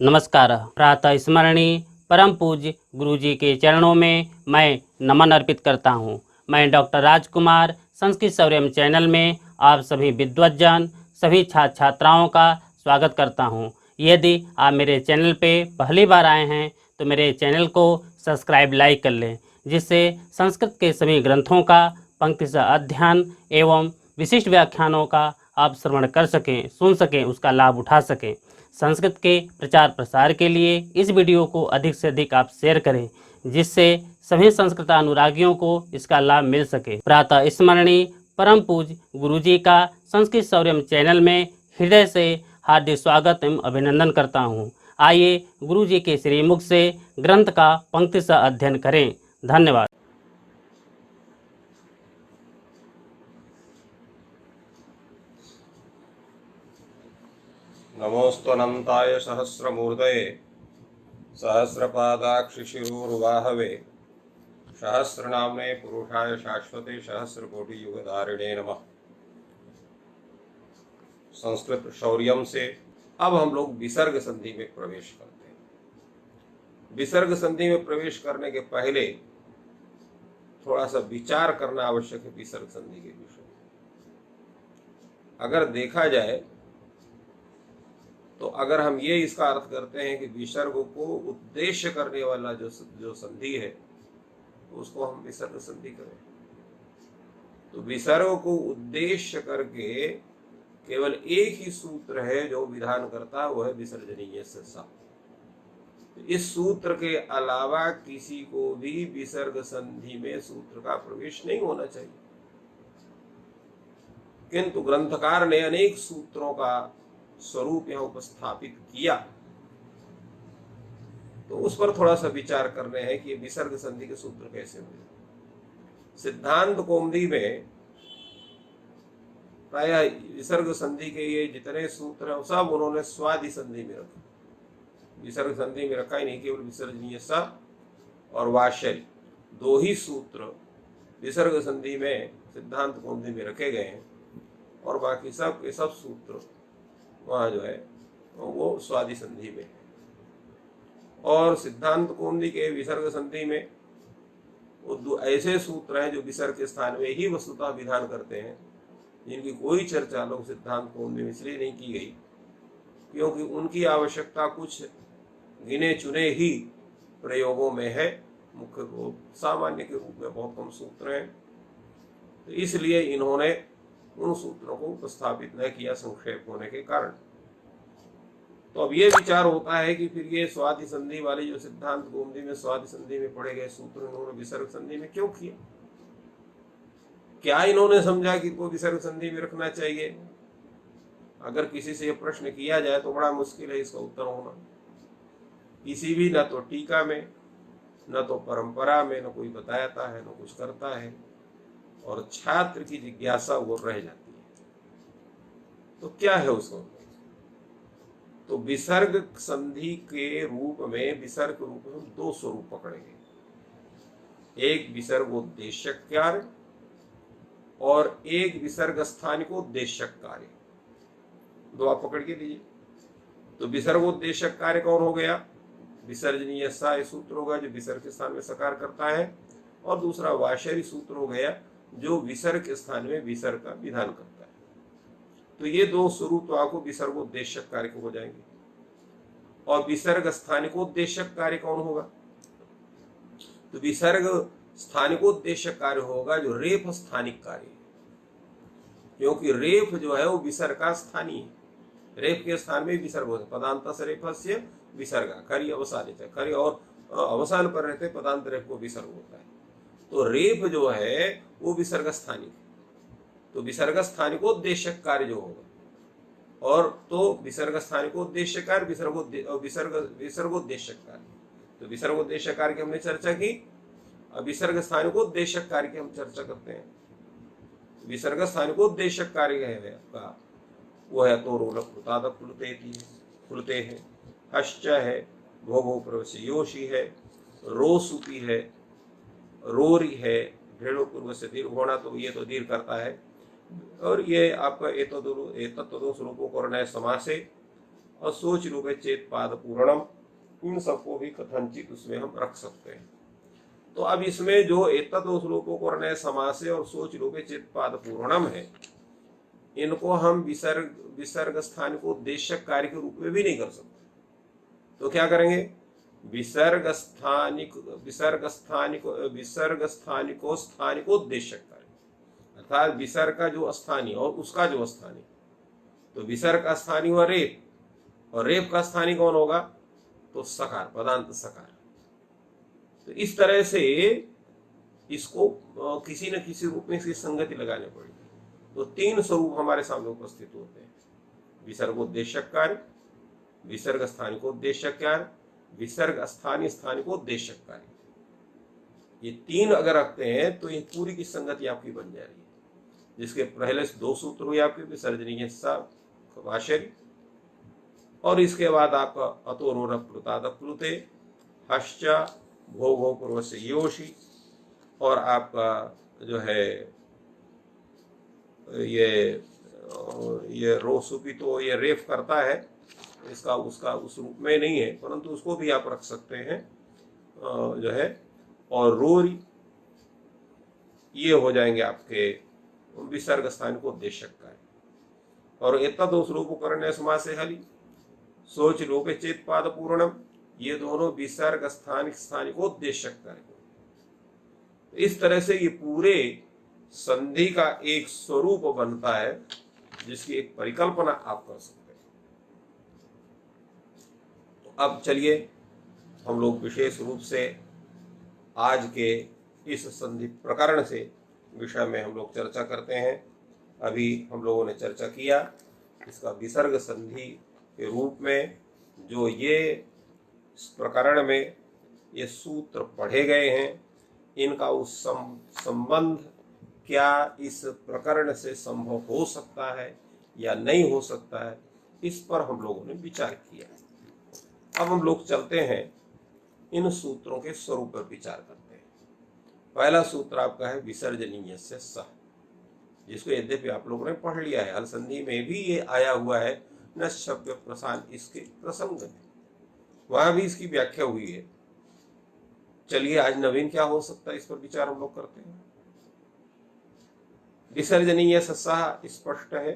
नमस्कार। प्रातः स्मरणीय परम पूज्य गुरु जी के चरणों में मैं नमन अर्पित करता हूँ। मैं डॉक्टर राजकुमार संस्कृत सौर्यम चैनल में आप सभी विद्वज्जन सभी छात्र छात्राओं का स्वागत करता हूँ। यदि आप मेरे चैनल पे पहली बार आए हैं तो मेरे चैनल को सब्सक्राइब लाइक कर लें, जिससे संस्कृत के सभी ग्रंथों का पंक्ति से अध्ययन एवं विशिष्ट व्याख्यानों का आप श्रवण कर सकें, सुन सकें, उसका लाभ उठा सकें। संस्कृत के प्रचार प्रसार के लिए इस वीडियो को अधिक से अधिक आप शेयर करें, जिससे सभी संस्कृत अनुरागियों को इसका लाभ मिल सके। प्रातः स्मरणीय परम पूज्य गुरु जी का संस्कृत सौर्यम चैनल में हृदय से हार्दिक स्वागत एवं अभिनंदन करता हूँ। आइए गुरु जी के श्रीमुख से ग्रंथ का पंक्ति से अध्ययन करें। धन्यवाद। नमोस्तनन्ताय सहस्रमूर्तये सहस्रपादाक्षिशिरोरुबाहवे सहस्रनाम्ने पुरुषाय शाश्वते सहस्रकोटियुगधारिणे नमः। संस्कृत शौर्यम से अब हम लोग विसर्ग संधि में प्रवेश करते हैं। विसर्ग संधि में प्रवेश करने के पहले थोड़ा सा विचार करना आवश्यक है विसर्ग संधि के विषय में। अगर देखा जाए तो अगर हम ये इसका अर्थ करते हैं कि विसर्ग को उद्देश्य करने वाला जो संधि है उसको हम विसर्ग संधि करें, तो विसर्ग को उद्देश्य करके केवल एक ही सूत्र है जो विधान करता है, वो है विसर्जनीय से सा। इस सूत्र के अलावा किसी को भी विसर्ग संधि में सूत्र का प्रवेश नहीं होना चाहिए, किंतु ग्रंथकार ने अनेक सूत्रों का स्वरूप यहां उपस्थापित किया, तो उस पर थोड़ा सा विचार करने हैं कि विसर्ग संधि के सूत्र कैसे हुए। सिद्धांत कौमुदी में प्रायः विसर्ग संधि के ये जितने सूत्र हैं सब उन्होंने स्वादि संधि में रखा। विसर्ग संधि में रखा ही नहीं, केवल विसर्जनीय सा और वाशय दो ही सूत्र विसर्ग संधि में सिद्धांत कौमुदी में रखे गए हैं, और बाकी सब के सब सूत्र वहाँ जो है वो स्वादि संधि में है। और सिद्धांत कौमुदी के विसर्ग संधि में वो ऐसे सूत्र हैं जो विसर्ग के स्थान में ही वस्तुतः विधान करते हैं, जिनकी कोई चर्चा लोग सिद्धांत कौमुदी में इसलिए नहीं की गई क्योंकि उनकी आवश्यकता कुछ गिने चुने ही प्रयोगों में है। मुख्य को सामान्य के रूप में बहुत कम सूत्र हैं, तो इसलिए इन्होंने उन सूत्रों को उपस्थापित न किया संक्षेप होने के कारण। तो अब ये विचार होता है कि फिर ये स्वादि संधि वाले जो सिद्धांत कौमुदी में स्वादि संधि में पढ़े गए सूत्र इन्होंने विसर्ग संधि में क्यों किया? क्या इन्होंने समझा कि इनको विसर्ग संधि में रखना चाहिए? अगर किसी से यह प्रश्न किया जाए तो बड़ा मुश्किल है इसका उत्तर होना। किसी भी न तो टीका में न तो परंपरा में न कोई बताता है न कुछ करता है, और छात्र की जिज्ञासा वो रह जाती है। तो क्या है उसको? तो विसर्ग संधि के रूप में विसर्ग रूप में दो स्वरूप पकड़ेंगे, एक विसर्गोद्देश्यक कार्य और एक विसर्ग स्थानिकोद्देश्यक कार्य। दो आप पकड़ के लीजिए। तो विसर्गोद्देश्यक कार्य कौन हो गया? विसर्जनीय सा सूत्र होगा जो विसर्ग के स्थान में सकार करता है, और दूसरा वाशरी सूत्र हो गया जो विसर्ग के स्थान में विसर्ग का विधान करता है। तो ये दो स्वरूप तो आपको विसर्गोद्देश्यक कार्य हो जाएंगे। और विसर्ग स्थानिकोद्देश्यक कार्य कौन होगा? तो विसर्ग स्थानिकोद्देश्यक कार्य होगा जो रेफ स्थानिक कार्य है, क्योंकि रेफ जो है वो विसर्ग का स्थानीय है। रेफ के स्थान में विसर्ग होता है। पदांत रेफस्य विसर्ग करी अवसान, करी और अवसान पर रहते पदांत रेफ को विसर्ग होता है। तो रेफ जो है वो विसर्ग स्थानिक है, तो विसर्ग स्थानिकोद्देश्यक कार्य जो होगा, और तो विसर्ग स्थानिकोद्देश्यक कार्य विसर्गोद्देश्यक कार्य। तो विसर्गोद्देश्यक कार्य की हमने चर्चा की, अब विसर्ग स्थानिकोद्देश्यक कार्य की हम चर्चा करते हैं। विसर्ग स्थानिकोद्देश्यक कार्य है आपका वो है तो रोलक कृतादक खुलते हैं, हश्च है, भोगो प्रवश्य योशी है, रोसुपी है, रोरी है, ढेड़ो पूर्व से दीर्घ होना, तो ये तो दीर्घ करता है। और ये आपका एतत्व दो स्वरूपों को नए समासे और सोच रूपे चेत पाद पूर्णम, इन सबको भी कथनचित उसमें हम रख सकते हैं। तो अब इसमें जो एतद् रूपोपकरण समासे और सोच रूपे चेत पाद पूर्णम है, इनको हम विसर्ग स्थान को उद्देश्यक कार्य के रूप में भी नहीं कर सकते। तो क्या करेंगे? विसर्ग स्थानिको स्थानिकोद्देश्यक कार्य, अर्थात विसर्ग का जो स्थानीय और उसका जो स्थानीय। तो विसर्ग का स्थानीय हुआ रेप, और रेप का स्थानीय कौन होगा? तो सकार, पदांत सकार। तो इस तरह से इसको किसी न किसी रूप में इसकी संगति लगानी पड़ेगी। तो तीन स्वरूप हमारे सामने उपस्थित होते हैं: विसर्गोद्देश्यक कार्य, विसर्ग स्थानिकोद्देश्यक कार्य, विसर्ग स्थानीय स्थानिकोद्देश्यक कार्य। ये तीन अगर रखते हैं तो ये पूरी की संगति आपकी बन जा रही है, जिसके पहले से दो सूत्र हुए आपके विसर्जनीय वाशरी, और इसके बाद आपका अतोरोरप्लुतादप्लुते हश्च भो भो पूर्व से योशी, और आपका जो है ये रोसुपी, तो ये रेफ करता है, इसका उसका उस रूप में नहीं है, परंतु उसको भी आप रख सकते हैं जो है। और रोरी, ये हो जाएंगे आपके विसर्ग स्थान को उद्देश्यक कार्य। और एतद् रूपोपकरण समासे हली, सोच लोके चेत पाद पूर्णम, ये दोनों विसर्ग स्थानिक उद्देश्यक कार्य। इस तरह से ये पूरे संधि का एक स्वरूप बनता है, जिसकी एक परिकल्पना आप कर सकते हैं। तो अब चलिए हम लोग विशेष रूप से आज के इस संधि प्रकरण से विषय में हम लोग चर्चा करते हैं। अभी हम लोगों ने चर्चा किया इसका विसर्ग संधि के रूप में, जो ये इस प्रकरण में ये सूत्र पढ़े गए हैं, इनका उस संबंध क्या इस प्रकरण से संभव हो सकता है या नहीं हो सकता है, इस पर हम लोगों ने विचार किया। अब हम लोग चलते हैं इन सूत्रों के स्वरूप पर विचार करते हैं। पहला सूत्र आपका है विसर्जनीय से सह, जिसको यद्यपि आप लोगों ने पढ़ लिया है, हल संधि में भी ये आया हुआ है, न शब्द प्रसान इसके प्रसंग में, वहां भी इसकी व्याख्या हुई है। चलिए आज नवीन क्या हो सकता है इस पर विचार हम लोग करते हैं। विसर्जनीय सह स्पष्ट है,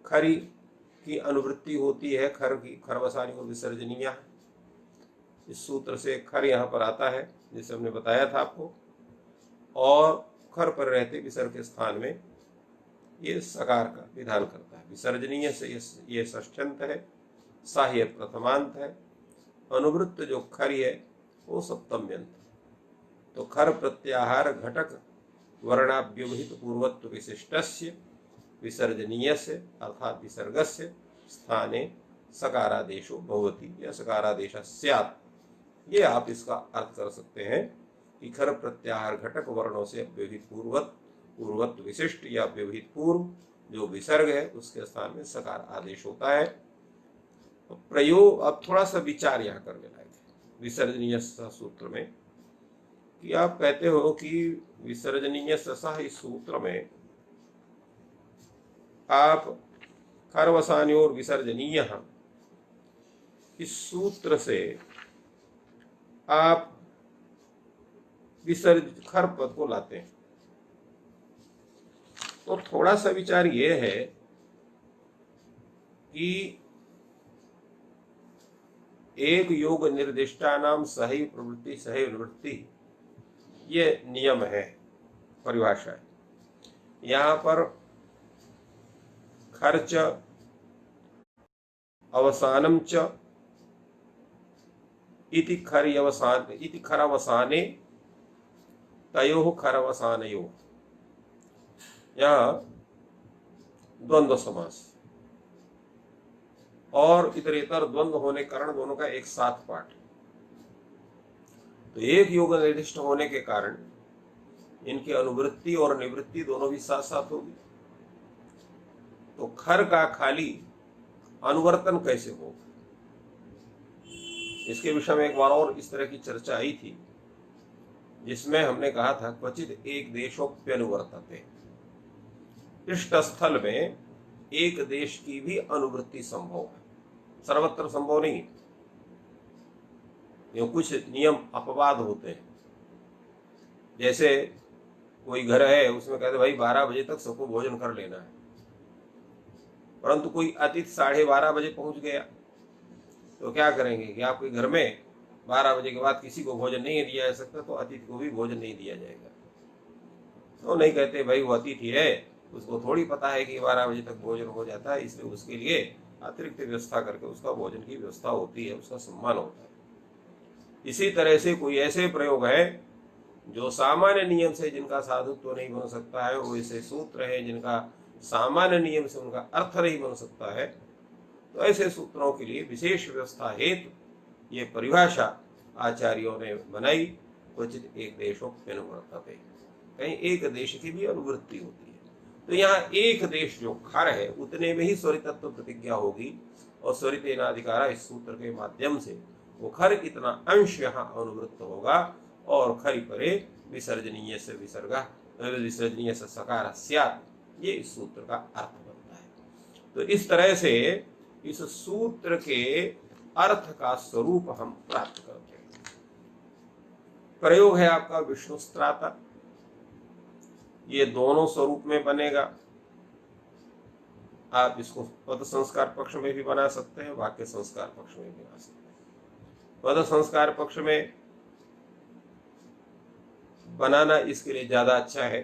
खरी की अनुवृत्ति होती है, खर की खरवसानी को विसर्जनीय। इस सूत्र से खर यहाँ पर आता है, जिसे हमने बताया था आपको, और खर पर रहते विसर्ग के स्थान में ये सकार का विधान करता है। विसर्जनीय से ये षष्ठ्यंत है, साह्य प्रथमांत है, अनुवृत्त जो खरी है वो सप्तम्यंत। तो खर प्रत्याहार घटक वर्णाभ्युभित पूर्वत्व विशिष्टस्य विसर्जनीयस्य अर्थात विसर्गस्य स्थाने सकारादेशो भवति या सकारादेश स्यात्। ये आप इसका अर्थ कर सकते हैं कि खर प्रत्याहार घटक वर्णों से अव्यवहित पूर्वत्व विशिष्ट या अव्यवहित पूर्व जो विसर्ग है उसके स्थान में सकार आदेश होता है। प्रयोग अब थोड़ा सा विचार यहाँ करने लायक है विसर्जनीय सूत्र में, कि आप कहते हो कि विसर्जनीय सह इस सूत्र में आप खरवसानी और विसर्जनीय, इस सूत्र से आप विसर्ज खर पद को लाते हैं। तो थोड़ा सा विचार ये है कि एक योग निर्दिष्टा नाम सही प्रवृत्ति सही निवृत्ति, ये नियम है, परिभाषा है। यहाँ पर खर्च अवसानम च इति खरवसाने तयोः खरवसानयोः, यहाँ द्वंद्व समास और इतरेतर द्वंद्व होने के कारण दोनों का एक साथ पाठ। तो एक योग निर्दिष्ट होने के कारण इनकी अनुवृत्ति और निवृत्ति दोनों भी साथ साथ होगी। तो खर का खाली अनुवर्तन कैसे होगा, इसके विषय में एक बार और इस तरह की चर्चा आई थी, जिसमें हमने कहा था क्वचित एक देशोप्यनुवर्तते, इष्ट स्थल में एक देश की भी अनुवृत्ति संभव है, सर्वत्र संभव नहीं है। ये कुछ नियम अपवाद होते हैं। जैसे कोई घर है, उसमें कहते भाई 12 बजे तक सबको भोजन कर लेना है, परंतु कोई अतिथि 12:30 बजे पहुंच गया, तो क्या करेंगे कि आपके घर में 12 बजे के बाद किसी को भोजन नहीं दिया जा सकता, तो अतिथि को भी भोजन नहीं दिया जाएगा। तो नहीं कहते भाई वो अतिथि है, उसको थोड़ी पता है कि 12 बजे तक भोजन हो जाता है, इसलिए उसके लिए अतिरिक्त व्यवस्था करके उसका भोजन की व्यवस्था होती है, उसका सम्मान होता है। इसी तरह से कोई ऐसे प्रयोग है जो सामान्य नियम से जिनका साधुत्व नहीं बन सकता है, वो ऐसे सूत्र हैं जिनका सामान्य नियम से उनका अर्थ नहीं बन सकता है, तो ऐसे सूत्रों के लिए विशेष व्यवस्था हेतु ये परिभाषा आचार्यों ने बनाई। क्वचित एक देशोप्यनुवर्तते, कहीं एक देश की भी अनुवृत्ति होती है। तो यहाँ एक देश जो खर है उतने में ही स्वरितत्व प्रतिज्ञा होगी, और स्वरितेनाधिकारा इस सूत्र के माध्यम से वो खर इतना अंश यहाँ अनुवृत्त होगा, और खरि परे विसर्जनीय से विसर्गा विसर्जनीय से सकार स्यात्, ये इस सूत्र का अर्थ बनता है। तो इस तरह से इस सूत्र के अर्थ का स्वरूप हम प्राप्त करते हैं। प्रयोग है आपका विष्णु स्त्राता, ये दोनों स्वरूप में बनेगा। आप इसको पद संस्कार पक्ष में भी बना सकते हैं, वाक्य संस्कार पक्ष में भी बना सकते हैं। पद संस्कार पक्ष में बनाना इसके लिए ज्यादा अच्छा है,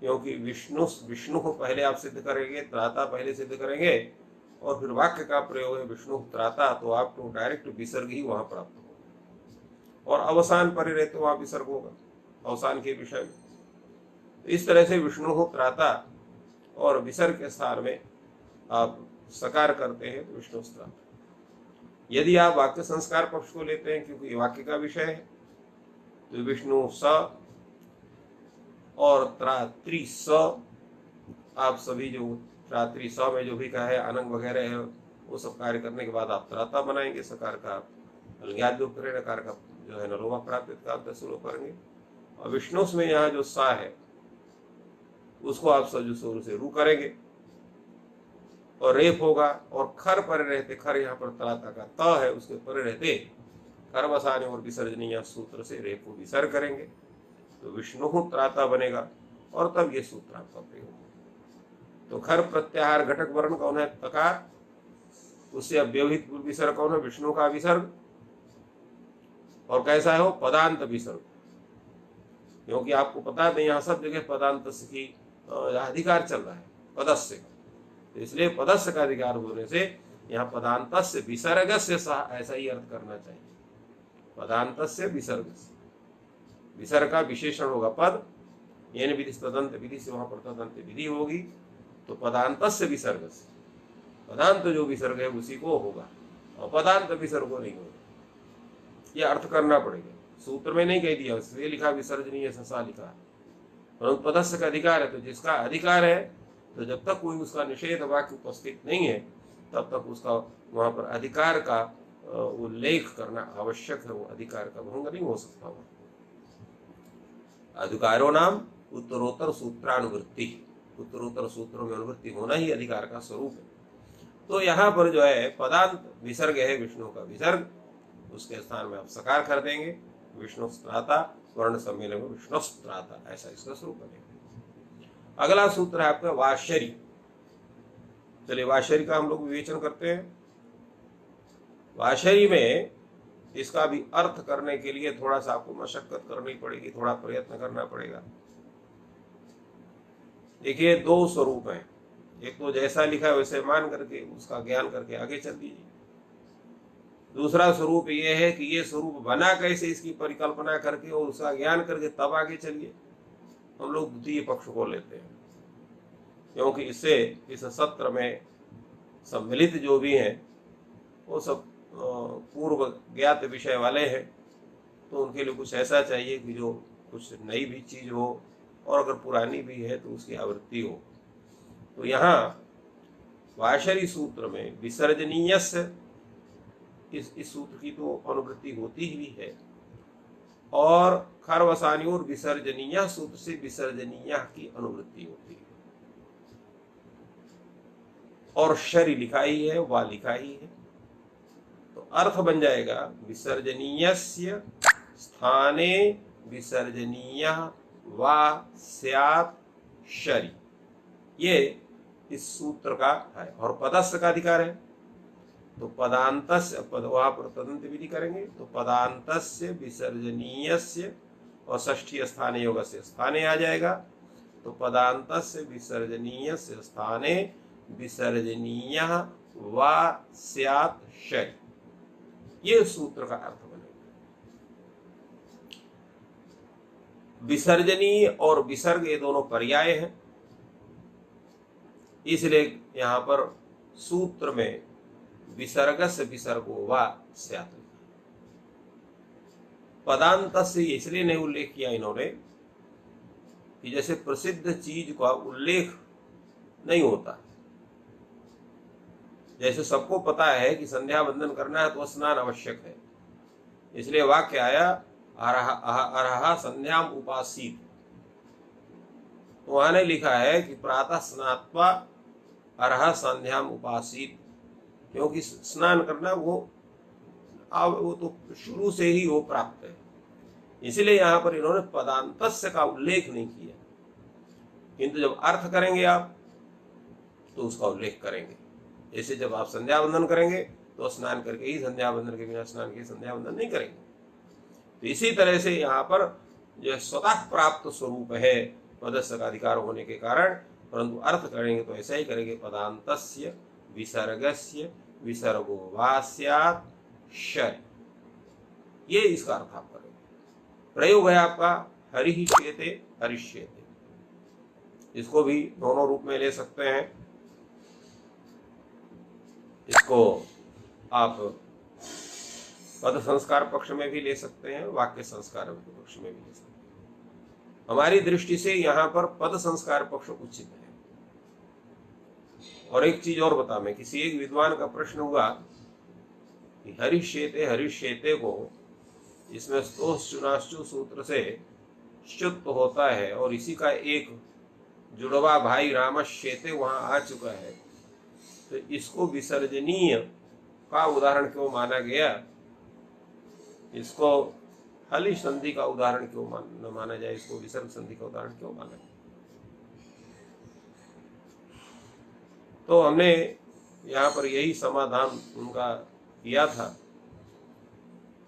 क्योंकि विष्णु को पहले आप सिद्ध करेंगे, त्राता पहले सिद्ध करेंगे, और फिर वाक्य का प्रयोग है विष्णु त्राता, तो आपको डायरेक्ट विसर्ग ही वहां प्राप्त होगा, और अवसान पर रहे तो वहां विसर्ग होगा अवसान के विषय में। तो इस तरह से विष्णु हो त्राता और विसर्ग के स्थान में आप सकार करते हैं तो विष्णु त्राता। यदि आप वाक्य संस्कार पक्ष को लेते हैं, क्योंकि वाक्य का विषय है, तो विष्णु स और त्रात्री स, आप सभी जो त्रात्री स में जो भी कहा है अनंग वगैरह है, वो सब कार्य करने के बाद आप त्राता बनाएंगे। सकार का अलग्यात जो करें, नकार का जो है नरोवा प्राप्त का आप दसुलो करेंगे, और विष्णु में यहाँ जो सा है उसको आप सजु स्वरू से रू करेंगे, और रेप होगा, और खर पर रहते, खर यहाँ पर त्राता का त है, उसके पर रहते खर वसाने और विसर्जनीय सूत्र से रेप को विसर्ग करेंगे, तो विष्णु त्राता बनेगा, और तब ये सूत्र आपका प्रयोग। तो खर प्रत्याहार घटक वर्ण कौन है? तकार, उससे अव्यवहित विसर्ग कौन है? विष्णु का विसर्ग, और कैसा है वो? पदांत विसर्ग, क्योंकि आपको पता है यहाँ सब जगह पदांत की अधिकार चल रहा है पदस्य, तो इसलिए पदस्य का अधिकार होने से यहाँ पदांतस्य विसर्गस्य ऐसा ही अर्थ करना चाहिए। पदांतस्य विसर्गस्य, विसर्ग का विशेषण होगा पद, येन विधि तदंत विधि से वहां पर तदंत विधि होगी, तो पदांतस्य विसर्गस्य, पदांत जो विसर्ग है उसी को होगा, और पदांत विसर्ग को नहीं होगा। यह अर्थ करना पड़ेगा, सूत्र में नहीं कह दिया, इसलिए लिखा विसर्जनीय ससा लिखा, परंतु पदस्य का अधिकार है, तो जिसका अधिकार है, तो जब तक कोई उसका निषेध वाक्य उपस्थित नहीं है तब तक उसका वहां पर अधिकार का उल्लेख करना आवश्यक है, वो अधिकार का भंग नहीं हो सकता। वो अधिकारो नाम उत्तरोत्तर सूत्रानुवृत्ति, उत्तरोत्तर सूत्रों में अनुवृत्ति होना ही अधिकार का स्वरूप है। तो यहाँ पर जो है पदांत विसर्ग है विष्णु का विसर्ग, उसके स्थान में आप सकार कर देंगे विष्णु स्त्राता, वर्ण सम्मेलन में विष्णु स्त्राता, ऐसा इसका स्वरूप बनेगा। अगला सूत्र है आपका वाशरी। चलिए वाशरी का हम लोग विवेचन करते हैं। वाशरी में इसका भी अर्थ करने के लिए थोड़ा सा आपको मशक्कत करनी पड़ेगी, थोड़ा प्रयत्न करना पड़ेगा। देखिए दो स्वरूप हैं, एक तो जैसा लिखा है वैसे मान करके उसका ज्ञान करके आगे चल दीजिए। दूसरा स्वरूप ये है कि ये स्वरूप बना कैसे, इसकी परिकल्पना करके और उसका ज्ञान करके तब आगे चलिए। हम लोग द्वितीय पक्ष को लेते हैं, क्योंकि इससे इस सत्र में सम्मिलित जो भी हैं वो सब पूर्व ज्ञात विषय वाले हैं, तो उनके लिए कुछ ऐसा चाहिए कि जो कुछ नई भी चीज हो, और अगर पुरानी भी है तो उसकी आवृत्ति हो। तो यहाँ वाशरी सूत्र में विसर्जनीय इस सूत्र की तो अनुवृत्ति होती ही है, और खरवसानी और विसर्जनीय सूत्र से विसर्जनीय की अनुवृत्ति होती है। और शरी लिखा ही है, वा लिखा ही है, तो अर्थ बन जाएगा विसर्जनीयस्य स्थाने विसर्जनीयः वा स्यात् शरी। ये इस सूत्र का है। और पदस्थ का अधिकार है, तो पदांतस्य पद, वहां पर तदंत विधि करेंगे, तो पदांतस्य विसर्जनीयस्य और षष्ठी स्थाने योग से स्थाने आ जाएगा, तो पदांतस्य विसर्जनीयस्य स्थाने विसर्जनीयः वा स्यात् शरी, ये सूत्र का अर्थ बनेगा। विसर्जनीय और विसर्ग ये दोनों पर्याय हैं, इसलिए यहां पर सूत्र में विसर्गस्य विसर्गो वा स्यात्। पदांत से इसलिए नहीं उल्लेख किया इन्होंने कि जैसे प्रसिद्ध चीज का उल्लेख नहीं होता, जैसे सबको पता है कि संध्या वंदन करना है तो स्नान आवश्यक है, इसलिए वाक्य आया अरहा संध्याम उपासीत। तो वहां ने लिखा है कि प्रातः स्नात्वा अरहा संध्याम उपासीत, क्योंकि स्नान करना वो तो शुरू से ही वो प्राप्त है, इसलिए यहां पर इन्होंने पदांतस्य का उल्लेख नहीं किया, किंतु जब अर्थ करेंगे आप तो उसका उल्लेख करेंगे। जैसे जब आप संध्या वंदन करेंगे तो स्नान करके ही संध्या वंदन के बिना स्नान के संध्या वंदन नहीं करेंगे। तो इसी तरह से यहाँ पर जो स्वतः प्राप्त स्वरूप है पदस्य का अधिकार होने के कारण, परंतु अर्थ करेंगे तो ऐसा ही करेंगे, पदांतस्य विसर्गस्य विसर्गो वा स्यात् शरी, ये इसका अर्थ आप करेंगे। प्रयोग है आपका हरिष्येते हरिष्येते, इसको भी दोनों रूप में ले सकते हैं। इसको आप पद संस्कार पक्ष में भी ले सकते हैं, वाक्य संस्कार पक्ष में भी ले सकते हैं। हमारी दृष्टि से यहाँ पर पद संस्कार पक्ष उचित है। और एक चीज और बता, मैं किसी एक विद्वान का प्रश्न हुआ कि हरिष्येते को इसमें स्तोश्चुनाश्चु सूत्र से च्युत होता है और इसी का एक जुड़वा भाई रामश्येते वहां आ चुका है, तो इसको विसर्जनीय का उदाहरण क्यों माना गया, इसको हलि संधि का उदाहरण क्यों न माना जाए, इसको विसर्ग संधि का उदाहरण क्यों माना जाए। तो हमने यहाँ पर यही समाधान उनका किया था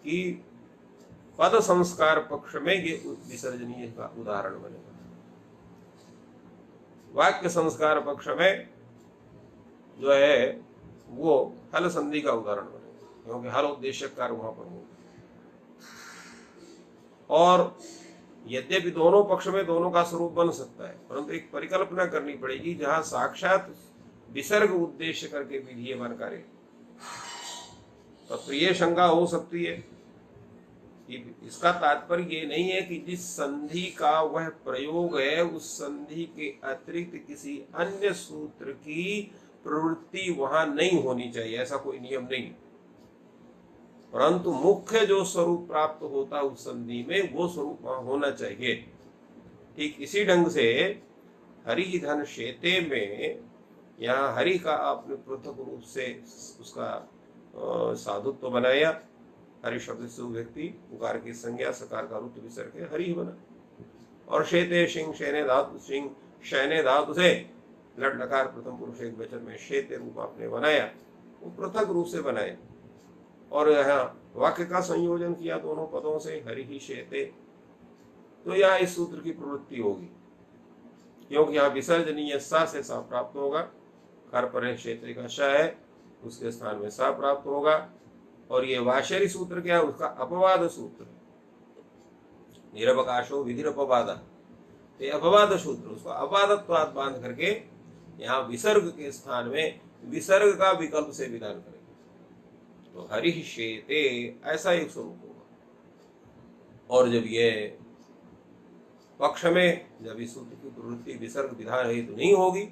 कि पद संस्कार पक्ष में ये विसर्जनीय का उदाहरण बनेगा, वाक्य संस्कार पक्ष में जो है वो हल संधि का उदाहरण बनेगा, क्योंकि हल उद्देश्यक कार्य वहां पर होगा। और यद्यपि दोनों पक्ष में दोनों का स्वरूप बन सकता है, परंतु एक परिकल्पना करनी पड़ेगी जहां साक्षात विसर्ग उद्देश्य करके विधीयमान कार्य, तो ये शंका हो सकती है कि इसका तात्पर्य ये नहीं है कि जिस संधि का वह प्रयोग है उस संधि के अतिरिक्त किसी अन्य सूत्र की प्रवृत्ति वहां नहीं होनी चाहिए, ऐसा कोई नियम नहीं, परंतु मुख्य जो स्वरूप प्राप्त होता है उस संधि में वो स्वरूप वहां होना चाहिए। ठीक इसी ढंग से हरि धन शेते में यहाँ हरि का आपने पृथक रूप से उसका साधुत्व बनाया, हरि शब्द से व्यक्ति उकार की संज्ञा सकार का रूप विसर्ग के हरि ही बना, और शेते सिंह शैने धातु सिंह शैने धातु से लट लकार प्रथम पुरुष एक वचन में शेते रूप आपने बनाया, वो पृथक रूप से बनाया, और यहाँ वाक्य का संयोजन किया दोनों पदों से हरि ही शेते, तो यहाँ इस सूत्र की प्रवृत्ति होगी, क्योंकि यहाँ विसर्जनीय सा से सा प्राप्त होगा, कर पर क्षेत्र का श है उसके स्थान में सा प्राप्त होगा, और ये वाशरी सूत्र क्या है, उसका अपवाद सूत्र है, निरवकाशो विधिरपवाद, ये अपवाद सूत्र, उसको अपवादत्वात् बांध करके यहाँ विसर्ग के स्थान में विसर्ग का विकल्प से विधान करेंगे, तो हरिष्येते ऐसा एक स्वरूप होगा। और जब ये पक्ष में जब इस सूत्र की प्रवृत्ति विसर्ग विधान हेतु तो नहीं होगी,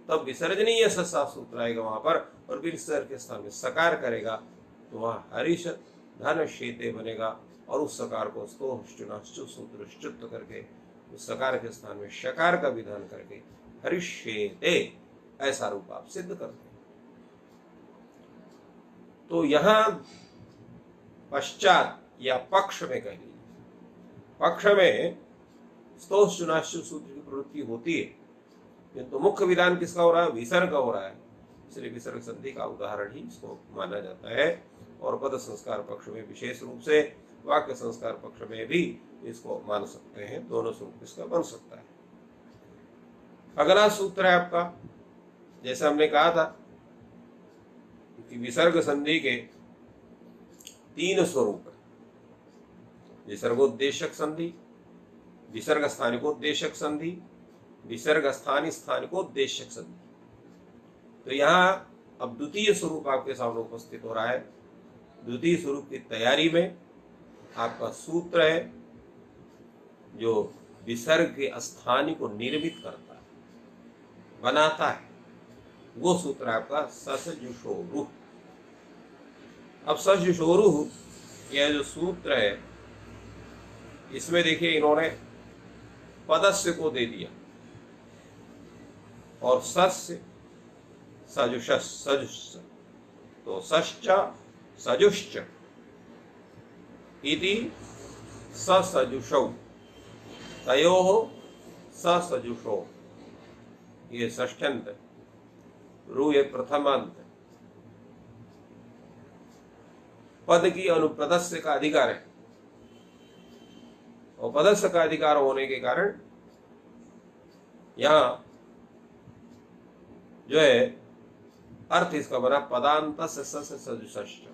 तब विसर्जनीय ससा सूत्र आएगा वहां पर, और विसर्ग के स्थान में सकार करेगा, तो वहां हरिष धन शेते बनेगा, और उस सकार को स्तोश्चुनाश्चु सूत्र च्युत करके उस सकार के स्थान में शकार का विधान करके हरिष्येते ऐसा रूप आप सिद्ध करते हैं। तो यहां पश्चात या पक्ष में कह लीजिए, पक्ष में स्तोष चुनाश्चु सूत्र की प्रवृत्ति होती है, किंतु मुख्य विधान किसका हो रहा है? विसर्ग हो रहा है, इसलिए विसर्ग संधि का उदाहरण ही इसको माना जाता है। और पद संस्कार पक्ष में विशेष रूप से, वाक्य संस्कार पक्ष में भी इसको मान सकते हैं, दोनों स्वरूप इसका बन सकता है। अगला सूत्र है आपका, जैसे हमने कहा था कि विसर्ग संधि के 3 स्वरूप है, विसर्गोद्देशक संधि, विसर्ग स्थानिकोद्देशक संधि, विसर्ग स्थानी स्थानिकोद्देशक संधि। तो यहां अब द्वितीय स्वरूप आपके सामने उपस्थित हो रहा है। द्वितीय स्वरूप की तैयारी में आपका सूत्र है जो विसर्ग के स्थानी को निर्मित करता है, बनाता है, वो सूत्र है आपका ससजुषोरुः। अब ससजुषोरुः यह जो सूत्र है, इसमें देखिए इन्होंने पदस्य को दे दिया और सस्य सजुषस् सजुष, तो सश्च सजुश्च इति ससजुषौ, तयोः ससजुषो, ये षष्ठ्यंत है, रु ये प्रथमांत है। पद की अनुपदस्य का अधिकार है, और पदस्य का अधिकार होने के कारण यहां जो है अर्थ इसका बना पदान्तस्य सस्य सजुषश्च।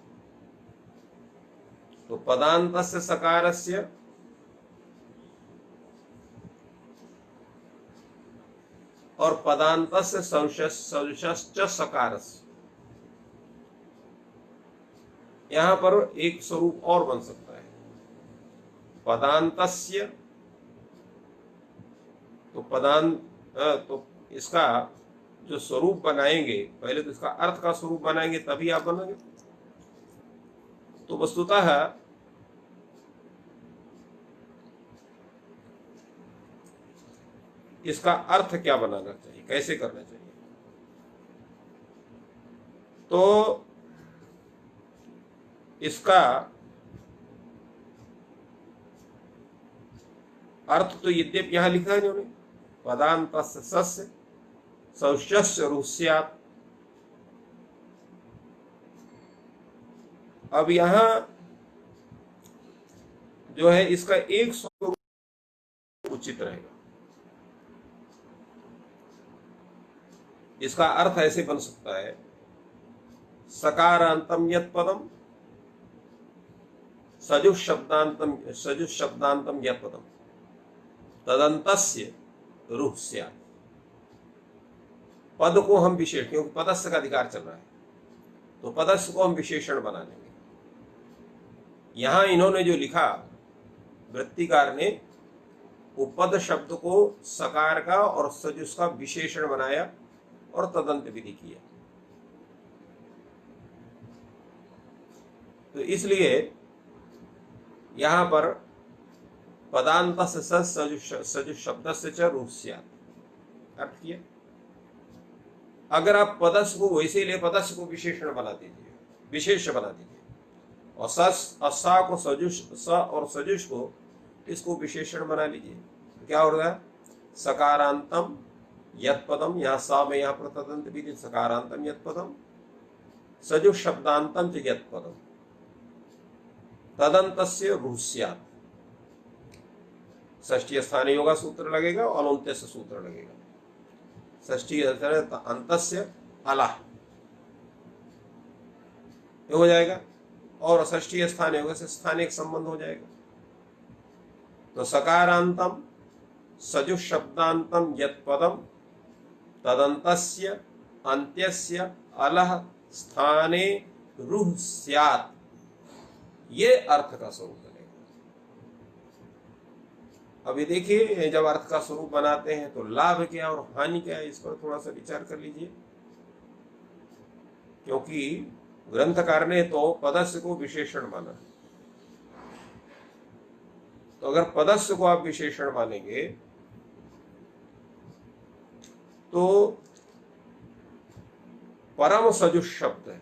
तो पदान्तस्य सकारस्य और पदान्तस्य सजुषश्च सकारस्य, यहां पर एक स्वरूप और बन सकता है, पदान्तस्य, तो इसका जो स्वरूप बनाएंगे, पहले तो इसका अर्थ का स्वरूप बनाएंगे तभी आप बनाएंगे। तो वस्तुतः इसका अर्थ क्या बनाना चाहिए, कैसे करना चाहिए? तो इसका अर्थ तो यद्यपि यहां लिखा है इन्होंने, पदान्तस्य सस्य सौष्यस्य रुस्यात्। अब यहां जो है इसका एक स्वरूप उचित रहेगा। इसका अर्थ ऐसे बन सकता है, सकारांतम यत् पदम सजुष शब्दांतम यत् पदम तदंतस्य रुः स्यात्। पद को हम विशेष, क्योंकि पदस्य का अधिकार चल रहा है, तो पदस्य को हम विशेषण बना लेंगे। यहां इन्होंने जो लिखा, वृत्तिकार ने उपद शब्द को सकार का और सजुष का विशेषण बनाया और तदंत विधि किया। तो इसलिए यहां पर पदान्तस्य सजुष शब्दस्य च रुः स्यात् अर्थ किया। अगर आप पदस्य को वैसे ले, पदस्य को विशेषण बना दीजिए, विशेष बना दीजिए, और सा को सजुष, स और सजुष को इसको विशेषण बना लीजिए, तो क्या हो रहा है? सकारांतम यत् पदम, यहाँ सा में यहाँ पर तदंत विधि, सकारांतम यत् पदम सजुष शब्दांतम च यत् पदम तदंतस्य रुः स्यात्। षष्ठी स्थानीय योगा सूत्र लगेगा और अनुन्त्यस्य सूत्र लगेगा। षष्ठी अंतस्य अला हो जाएगा, और षष्ठी स्थान योग से स्थानिक संबंध हो जाएगा। तो सकारांतम सजुष शब्दांतम यत् पदम तदंतस्य अंत्यस्य अलह स्थाने रुः स्यात्, ये अर्थ का स्वरूप बनेगा। अभी देखिए, जब अर्थ का स्वरूप बनाते हैं तो लाभ क्या और हानि क्या है, इस पर थोड़ा सा विचार कर लीजिए। क्योंकि ग्रंथकार ने तो पदस्य को विशेषण माना, तो अगर पदस्य को आप विशेषण मानेंगे तो परम सजुष शब्द है।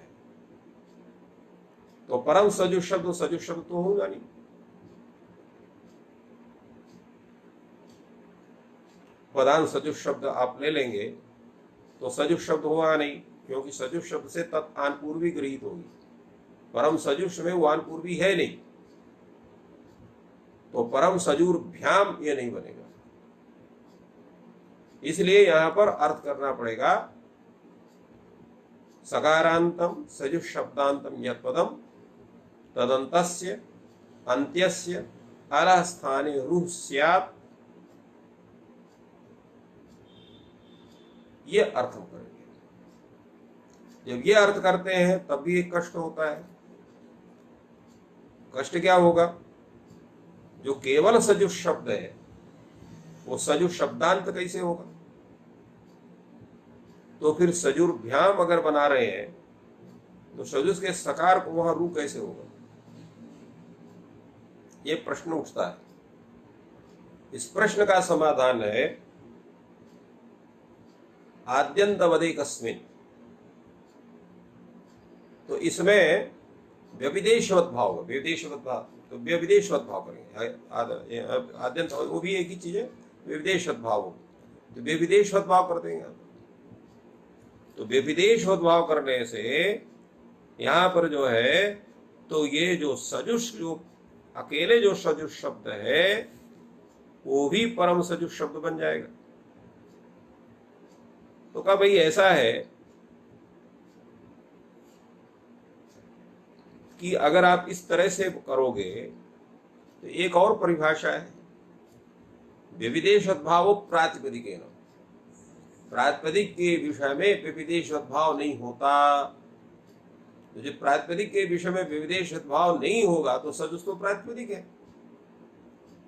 तो परम सजुष शब्द तो होगा नहीं। प्रधान सजुष शब्द आप ले लेंगे तो सजुष शब्द होगा नहीं, क्योंकि सजुष शब्द से तत् आनपूर्वी गृहीत होगी। परम सजुष में वो आनपूर्वी है नहीं, तो परम सजूर भ्याम ये नहीं बनेगा। इसलिए यहां पर अर्थ करना पड़ेगा सकारांतम सजुष शब्दांतम यत्पदम तदंतस्य अंत्यस्य अलह स्थाने रूह स्यात्, ये अर्थ हम करेंगे। जब ये अर्थ करते हैं तब भी एक कष्ट होता है। कष्ट क्या होगा? जो केवल सजुष शब्द है वो सजुष शब्दांत कैसे होगा? तो फिर सजुर भ्याम अगर बना रहे हैं तो सजुष के सकार को वहां रू कैसे होगा? ये प्रश्न उठता है। इस प्रश्न का समाधान है आद्यंतवदेकस्मिन्। तो इसमें व्यविदेशवत भाव, व्यविदेशवत भाव, तो व्यविदेशवत भाव करेंगे। आद्यंत वो भी एक ही चीज है, व्यविदेशवत भाव, तो व्यविदेशवत भाव कर देंगे। तो व्यविदेशवत भाव करने से यहां पर जो है, तो ये जो सजुष, जो अकेले जो सजुष शब्द है वो भी परम सजुष शब्द बन जाएगा। तो कहा भाई ऐसा है कि अगर आप इस तरह से करोगे तो एक और परिभाषा है, व्यविदेशवद्भावो प्रातिपदिकेन। प्रातिपदिक के विषय में व्यविदेशवद्भाव नहीं होता। तो जब प्रातिपदिक के विषय में व्यविदेशवद्भाव नहीं होगा तो सजुष तो प्रातिपदिक है,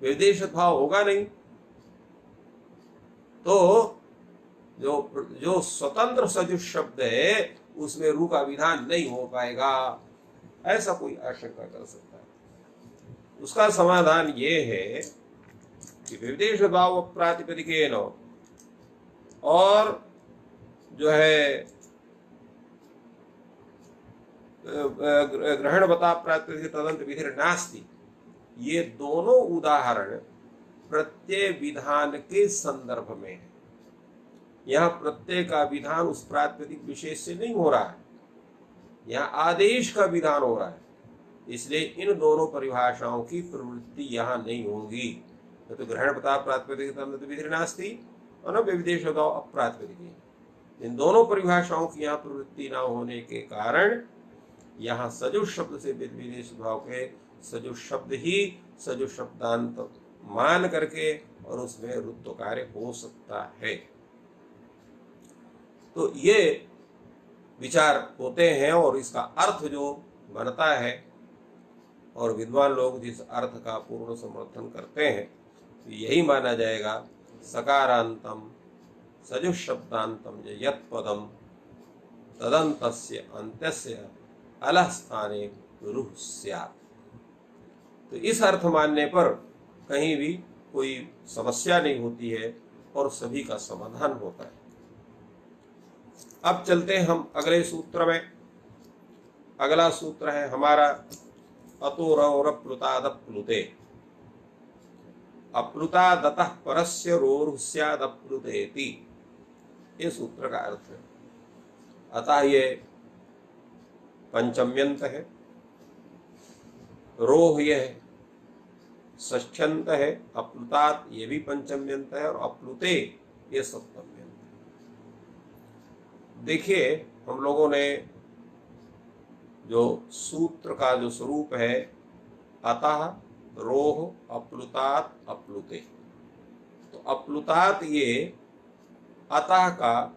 व्यविदेशवद्भाव होगा नहीं। तो जो स्वतंत्र सजुष शब्द है उसमें रू का विधान नहीं हो पाएगा, ऐसा कोई आशंका कर सकता है। उसका समाधान ये है कि विदेश भाव प्रातिपदिकेन, और जो है ग्रहण बता प्रातिपदिक तदंत विधिर नास्ति, ये दोनों उदाहरण प्रत्यय विधान के संदर्भ में है। यहाँ प्रत्यय का विधान उस प्रातिपदिक विशेष से नहीं हो रहा है, यहाँ आदेश का विधान हो रहा है। इसलिए इन दोनों परिभाषाओं की प्रवृत्ति यहाँ नहीं होगी। तो ग्रहण बता प्रातिपदिक तदंत विधिर नास्ति और न विदेश अप्रातिपदिक, इन दोनों परिभाषाओं की यहाँ प्रवृत्ति न होने के कारण यहाँ सजुष शब्द से विदेश भाव के सजुष शब्द ही सजुष शब्दांत मान करके और उसमें रुत्व कार्य हो सकता है। तो ये विचार होते हैं और इसका अर्थ जो बनता है, और विद्वान लोग जिस अर्थ का पूर्ण समर्थन करते हैं तो यही माना जाएगा सकारांतम सजुष शब्दांतम यत् पदम तदंतस्य अंत्यस्य अलह स्थाने रूह स्यात्। तो इस अर्थ मानने पर कहीं भी कोई समस्या नहीं होती है और सभी का समाधान होता है। अब चलते हैं हम अगले सूत्र में। अगला सूत्र है हमारा अतोरप्लुतादप्लुते। अप्लुतादतः परस्य रोरुः स्यादप्लुतेति, ये सूत्र का अर्थ है। अतः ये पंचम्यंत है, रोह ये है षष्ठ्यंत है, अप्लुतात ये भी पंचम्यंत है, और अप्लुते ये सप्तम्यंत है। देखिए हम लोगों ने जो सूत्र का जो स्वरूप है, अतः रोह अप्लुतात अप्लुते, तो अप्लुतात ये अतः का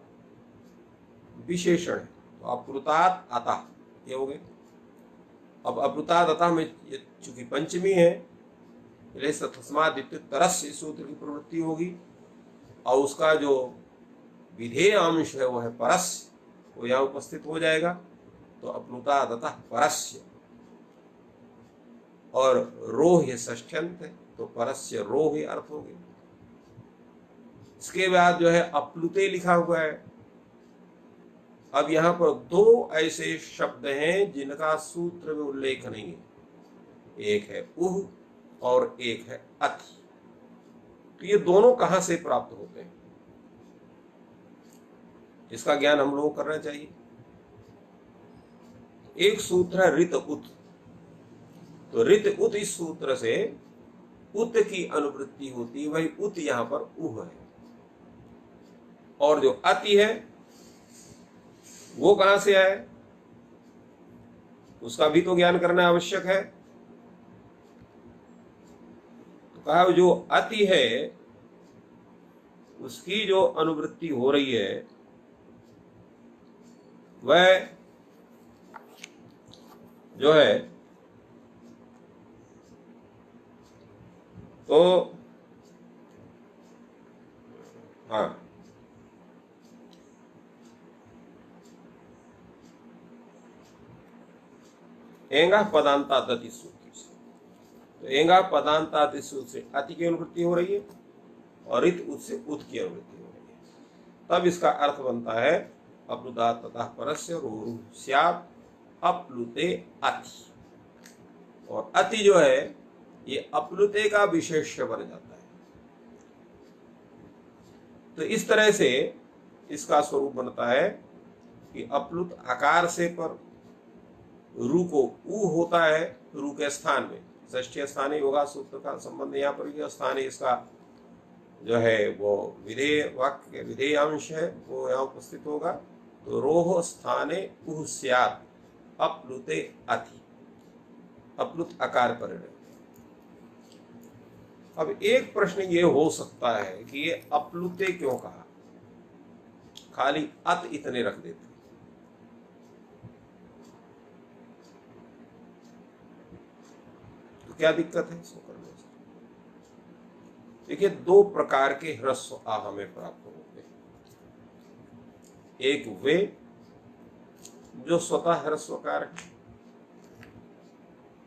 विशेषण है। तो अप्लुतात अतः ये हो गए। अब अप्लुतात अतः में चूंकि पंचमी है, तरस्य सूत्र की प्रवृत्ति होगी, और उसका जो विधेय अंश है वो है परस्य, वो यहाँ उपस्थित हो जाएगा। तो अप्लुतात अतः परस्य, और रोह ये षष्ठ्यंत है, तो परस्य रोह अर्थ हो गया। इसके बाद जो है अप्लुते लिखा हुआ है, अब यहां पर दो ऐसे शब्द हैं जिनका सूत्र में उल्लेख नहीं है, एक है उह और एक है अति। तो ये दोनों कहां से प्राप्त होते हैं, इसका ज्ञान हम लोगों को करना चाहिए। एक सूत्र है रित उत, तो रित उत इस सूत्र से उत की अनुवृत्ति होती है, वही उत यहां पर उह है। और जो अति है वो कहां से आए, उसका भी तो ज्ञान करना आवश्यक है। तो कहा जो अति है उसकी जो अनुवृत्ति हो रही है वह जो है तो हाँ एंगा पदांतादति सूत्र से, तो एंगा पदांतादि सूत्र से अति की अनुवृत्ति हो रही है और रित उत से उत की अनुवृत्ति हो रही है। तब इसका अर्थ बनता है अप्लुता ततः परस्य रोरु स्यात् अप्लुते अति। और अति जो है ये अप्लुते का विशेष्य बन जाता है। तो इस तरह से इसका स्वरूप बनता है कि अप्लुत आकार से पर रू को ऊ होता है, रू के स्थान में षष्ठीय स्थानीय योगा सूत्र का संबंध यहाँ पर भी स्थान है, इसका जो है वो विधेय वाक्य विधेय अंश है वो यहाँ उपस्थित होगा। तो रोह स्थाने उह स्यात् अप्लुते अति, अप्लुत आकार परिणय। अब एक प्रश्न ये हो सकता है कि ये अप्लुते क्यों कहा, खाली अत इतने रख देते, तो क्या दिक्कत है इसको करने से। देखिए दो प्रकार के ह्रस्व आ हमें प्राप्त होंगे, एक वे जो स्वतः ह्रस्वकार है,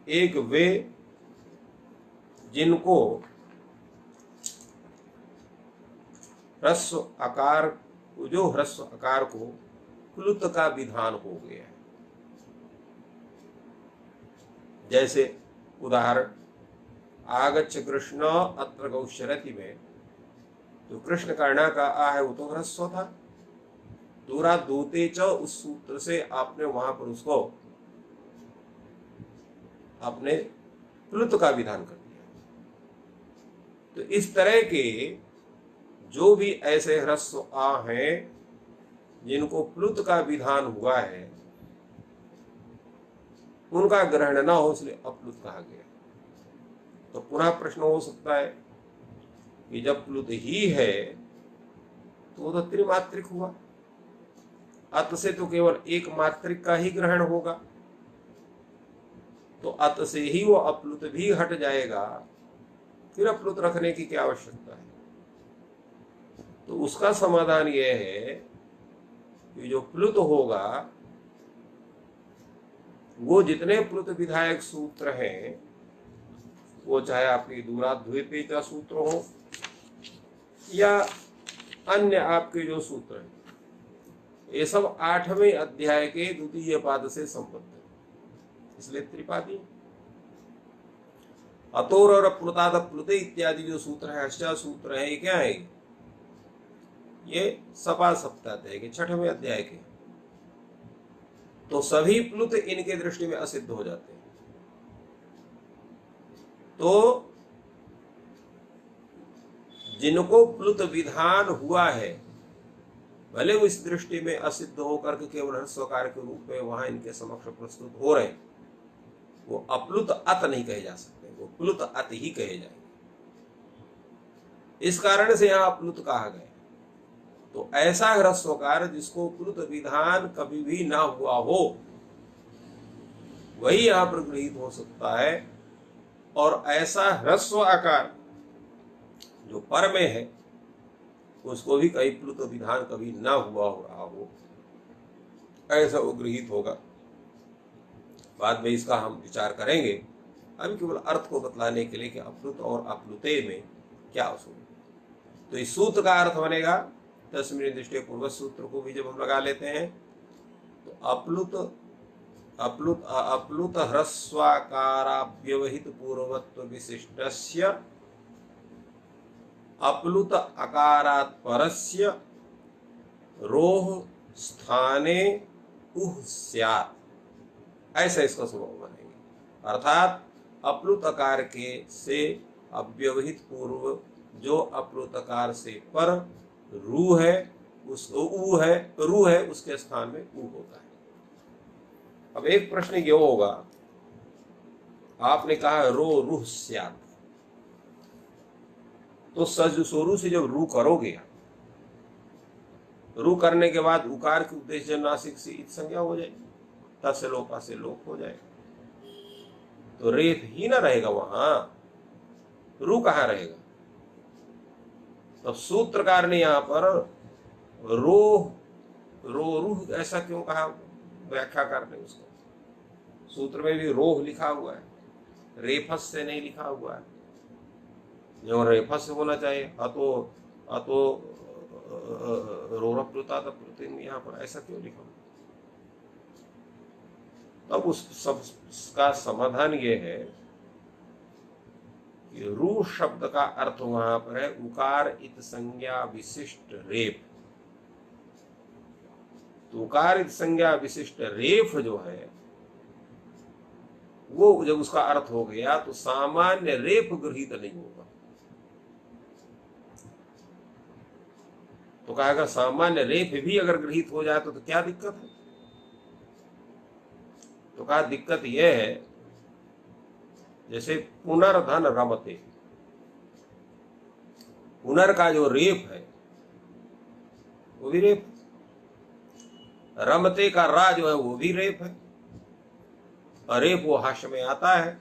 एक वे जिनको ह्रस्व आकार, जो ह्रस्व आकार को प्लुत का विधान हो गया है। जैसे उदाहरण आगच्छ कृष्ण अत्र गौश्चरति में जो कृष्ण कर्णा का आ है वो तो ह्रस्व था, दूरा दूते च उस सूत्र से आपने वहां पर उसको आपने प्लुत का विधान कर दिया। तो इस तरह के जो भी ऐसे ह्रस्व आ हैं जिनको प्लुत का विधान हुआ है उनका ग्रहण न हो इसलिए अप्लुत कहा गया। तो पुनः प्रश्न हो सकता है कि जब प्लुत ही है तो वो तो त्रिमात्रिक हुआ, अत से तो केवल एक मात्रिक का ही ग्रहण होगा, तो अत से ही वो अप्लुत भी हट जाएगा, फिर अप्लुत रखने की क्या आवश्यकता है। तो उसका समाधान यह है कि जो प्लुत होगा वो जितने प्लुत विधायक सूत्र हैं वो चाहे आपकी दूराद्वैपेचा सूत्र हो या अन्य आपके जो सूत्र हैं, ये सब 8वें अध्याय के द्वितीय पाद से संबद्ध है, इसलिए त्रिपादी। अतोर और प्लुताद प्लुते इत्यादि जो सूत्र है, अष्टा सूत्र है, ये क्या है, ये सपा सप्ताध्याय के 6वें अध्याय के। तो सभी प्लुत इनके दृष्टि में असिद्ध हो जाते हैं। तो जिनको प्लुत विधान हुआ है भले वो इस दृष्टि में असिद्ध होकर के केवल ह्रस्वकार के रूप में वहां इनके समक्ष प्रस्तुत हो रहे, वो अप्लुत अत नहीं कहे जा सकते, वो प्लुत अत ही कहे जाएंगे। इस कारण से यहां अप्लुत कहा गया। तो ऐसा ह्रस्वकार जिसको प्लुत विधान कभी भी ना हुआ हो वही यहां पर गृहीत हो सकता है, और ऐसा ह्रस्व आकार जो पर में है उसको भी कहीं प्लुत विधान कभी ना हुआ हो रहा हो ऐसा वो गृहीत होगा। बाद में इसका हम विचार करेंगे, अभी केवल अर्थ को बतलाने के लिए कि अप्लुत और अप्लुते में क्या सूत्र। तो इस सूत्र का अर्थ बनेगा तस्मिन् दृष्टि पूर्व सूत्र को भी जब हम लगा लेते हैं तो अप्लुत ह्रस्वाकाराव्यवहित पूर्वत्व विशिष्टस्य अप्लुत अकारात् परस्य रोह स्थाने उह स्यात्, ऐसा इसका स्वभाव बनेंगे। अर्थात अप्लुत अकार के से अव्यवहित पूर्व जो अप्लुत अकार से पर रू है रू है उसके स्थान में ऊ होता है। अब एक प्रश्न ये होगा, आपने कहा रो रूह स्यात्, तो सज सोरू से जब रू करोगे, रू करने के बाद उकार के उद्देश्य नासिक से इत संज्ञा हो जाएगी, तस्य लोपा से लोप हो जाएगा, तो रेफ ही ना रहेगा वहां, रू कहां रहेगा। तब सूत्रकार ने यहां पर रूह ऐसा क्यों कहा, व्याख्या करने उसको, सूत्र में भी रोह लिखा हुआ है, रेफस से नहीं लिखा हुआ है, जो रेफस से होना चाहिए। अतो रोरप्लुता तप्लुतिम, यहाँ पर ऐसा क्यों लिखा हुआ। तब उस सब का समाधान ये है कि रू शब्द का अर्थ वहां पर है उकार इत संज्ञा विशिष्ट रेफ। तो उकार इत संज्ञा विशिष्ट रेफ जो है वो जब उसका अर्थ हो गया तो सामान्य रेफ गृहीत नहीं होगा। तो कहा अगर सामान्य रेफ भी अगर गृहीत हो जाए तो क्या दिक्कत है। तो कहा दिक्कत यह है, जैसे पुनर्धन रमते, पुनर का जो रेफ है वो भी रेफ, रमते का रा जो है वो भी रेफ है, और रेफ वो हास्य में आता है।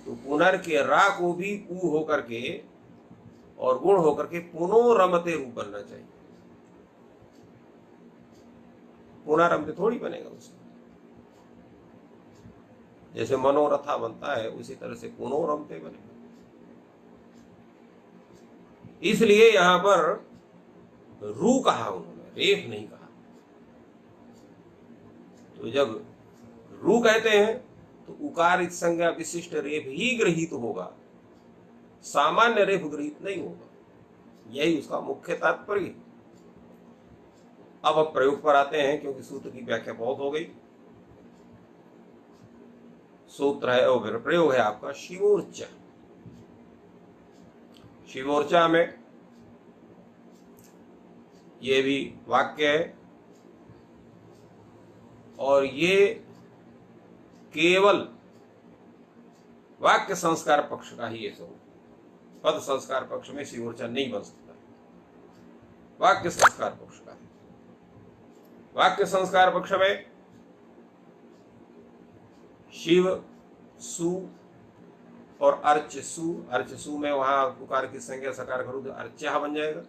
तो पुनर के रा को भी ऊ होकर के और गुण होकर के पुनो रमते रूप बनना चाहिए, पुनरमते थोड़ी बनेगा उसका। जैसे मनोरथा बनता है उसी तरह से पुनोरमते बनेगा। इसलिए यहां पर रू कहा उन्होंने, रेफ नहीं कहा। तो जब रू कहते हैं तो उकार इत संज्ञा विशिष्ट रेफ ही गृहीत होगा, सामान्य रेफ गृहीत नहीं होगा, यही उसका मुख्य तात्पर्य। अब प्रयोग पर आते हैं, क्योंकि सूत्र की व्याख्या बहुत हो गई। सूत्र है और प्रयोग है आपका शिवोर्चा। शिवोर्चा में ये भी वाक्य है, और ये केवल वाक्य संस्कार पक्ष का ही है सब, पद संस्कार पक्ष में शिवोर्चा नहीं बन सकता, वाक्य संस्कार पक्ष का है। वाक्य संस्कार पक्ष में शिव सु और अर्च सु में वहां उकार की संज्ञा सकार करूं तो अर्चा बन जाएगा,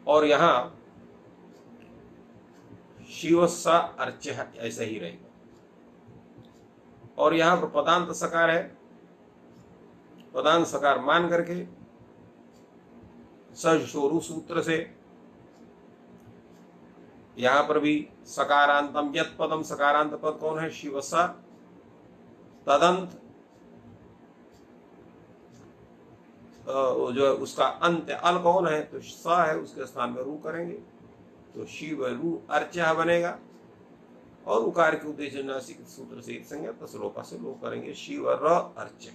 और यहां शिव स अर्च ऐसा ही रहेगा। और यहां पर पदांत सकार है, पदांत सकार मान करके सज शोरु सूत्र से यहां पर भी सकारांतम यत पदम, सकारांत पद कौन है, शिवसा। तदंत जो है उसका अंत अल कौन है, तो स है, उसके स्थान में रू करेंगे तो शिव रू अर्चा बनेगा। और उकार के उद्देश्य नासिक सूत्र से संज्ञा तसलोपा से लोप करेंगे, शिव र अर्चा।